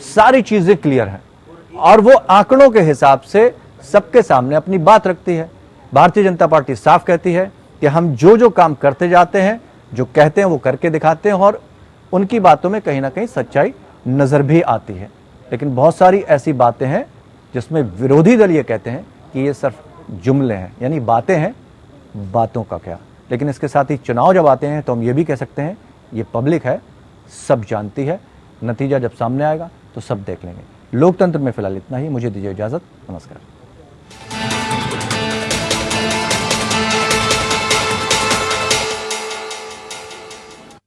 सारी चीजें क्लियर हैं और वो आंकड़ों के हिसाब से सबके सामने अपनी बात रखती है। भारतीय जनता पार्टी साफ कहती है कि हम जो काम करते जाते हैं, जो कहते हैं वो करके दिखाते हैं और उनकी बातों में कहीं ना कहीं सच्चाई नजर भी आती है। लेकिन बहुत सारी ऐसी बातें हैं जिसमें विरोधी दल ये कहते हैं कि ये सिर्फ जुमले हैं, यानी बातें हैं, बातों का क्या। लेकिन इसके साथ ही चुनाव जब आते हैं तो हम ये भी कह सकते हैं ये पब्लिक है, सब जानती है, नतीजा जब सामने आएगा तो सब देख लेंगे। लोकतंत्र में फिलहाल इतना ही, मुझे दीजिए इजाजत, नमस्कार।